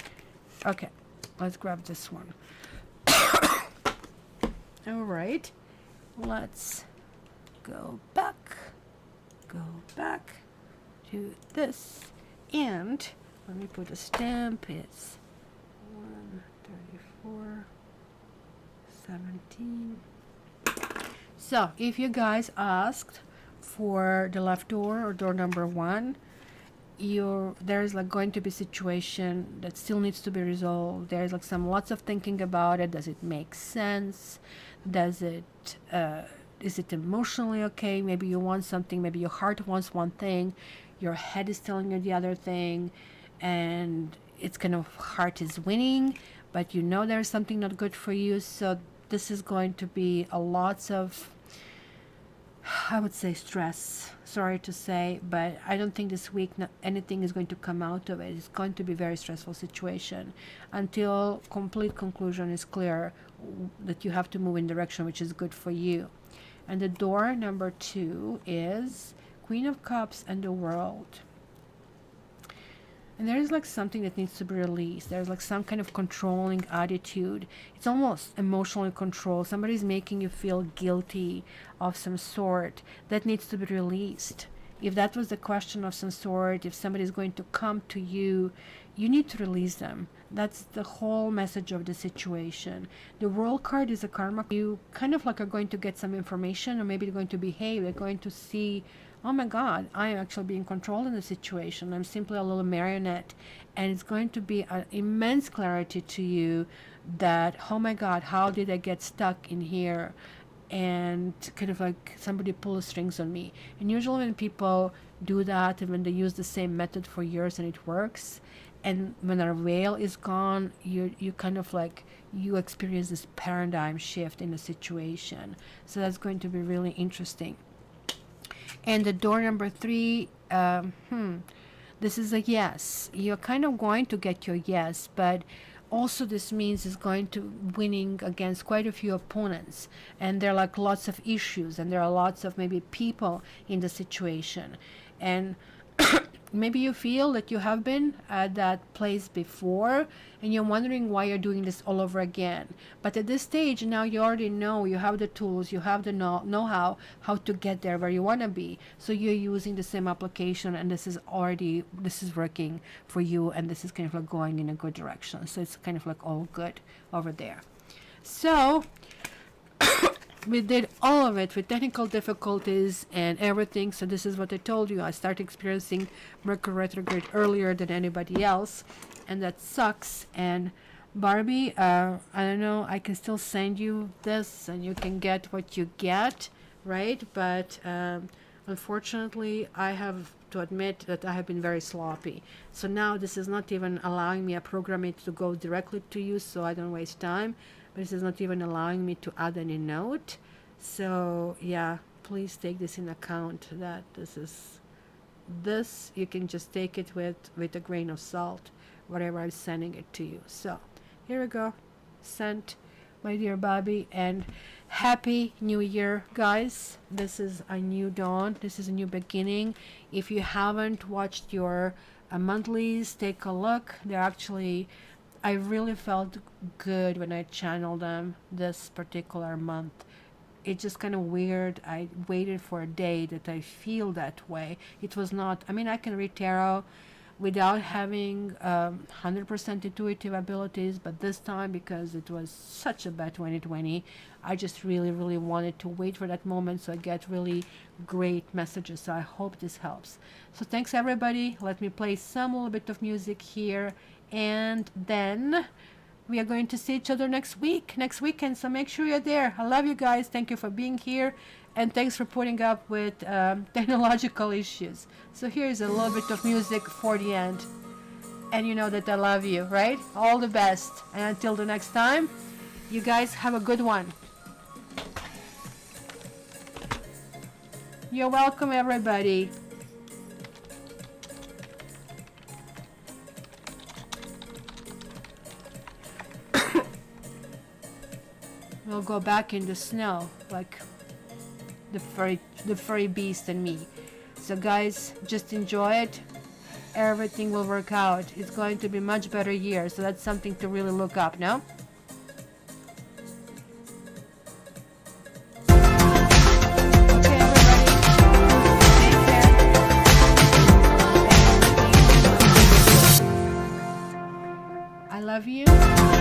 Okay, let's grab this one. All right, let's go back to this. And let me put a stamp. It's 134, 17. So if you guys asked for the left door or door number 1, there's like going to be a situation that still needs to be resolved. There's like lots of thinking about it. Does it make sense? Does it is it emotionally okay? Maybe you want something, maybe your heart wants one thing, your head is telling you the other thing, and it's kind of heart is winning, but you know there's something not good for you. So this is going to be a lots of, I would say, stress. Sorry to say, but I don't think this week anything is going to come out of it. It's going to be a very stressful situation until complete conclusion is clear that you have to move in direction which is good for you. And the door number 2 is Queen of Cups and the World. And there's like something that needs to be released. There's like some kind of controlling attitude. It's almost emotionally controlled. Somebody's making you feel guilty of some sort. That needs to be released. If that was the question of some sort, if somebody's going to come to you, you need to release them. That's the whole message of the situation. The World card is a karma. You kind of like are going to get some information, or maybe you're going to behave. You're going to see, oh my God, I am actually being controlled in the situation. I'm simply a little marionette. And it's going to be an immense clarity to you that, oh my God, how did I get stuck in here? And kind of like somebody pull the strings on me. And usually when people do that, and when they use the same method for years and it works, and when our veil is gone, you kind of like, you experience this paradigm shift in the situation. So that's going to be really interesting. And the door number 3, this is a yes. You're kind of going to get your yes, but also this means is going to winning against quite a few opponents, and there are like lots of issues, and there are lots of maybe people in the situation, and maybe you feel that you have been at that place before and you're wondering why you're doing this all over again. But at this stage now you already know, you have the tools, you have the know-how how to get there where you want to be. So you're using the same application, and this is working for you, and this is kind of like going in a good direction. So it's kind of like all good over there. So we did all of it with technical difficulties and everything. So this is what I told you. I started experiencing Mercury retrograde earlier than anybody else, and that sucks. And Barbie, I don't know, I can still send you this and you can get what you get, right? But unfortunately, I have to admit that I have been very sloppy. So now this is not even allowing me a program it to go directly to you, so I don't waste time. But this is not even allowing me to add any note. So yeah, please take this in account, that this you can just take it with a grain of salt, whatever I'm sending it to you. So here we go, sent, my dear Bobby, and happy new year, guys. This is a new dawn, this is a new beginning. If you haven't watched your monthlies, take a look. They're actually, I really felt good when I channeled them this particular month. It's just kind of weird. I waited for a day that I feel that way. It was not, I mean, I can read tarot without having 100% intuitive abilities, but this time, because it was such a bad 2020, I just really, really wanted to wait for that moment so I get really great messages. So I hope this helps. So thanks everybody. Let me play some little bit of music here, and then we are going to see each other next weekend, so make sure you're there. I love you guys. Thank you for being here, and thanks for putting up with technological issues. So here's a little bit of music for the end, and you know that I love you, right? All the best, and until the next time, you guys have a good one. You're welcome, everybody. We'll go back in the snow like the furry beast and me. So guys, just enjoy it. Everything will work out. It's going to be much better year. So that's something to really look up, no? Okay, everybody. Take care. I love you.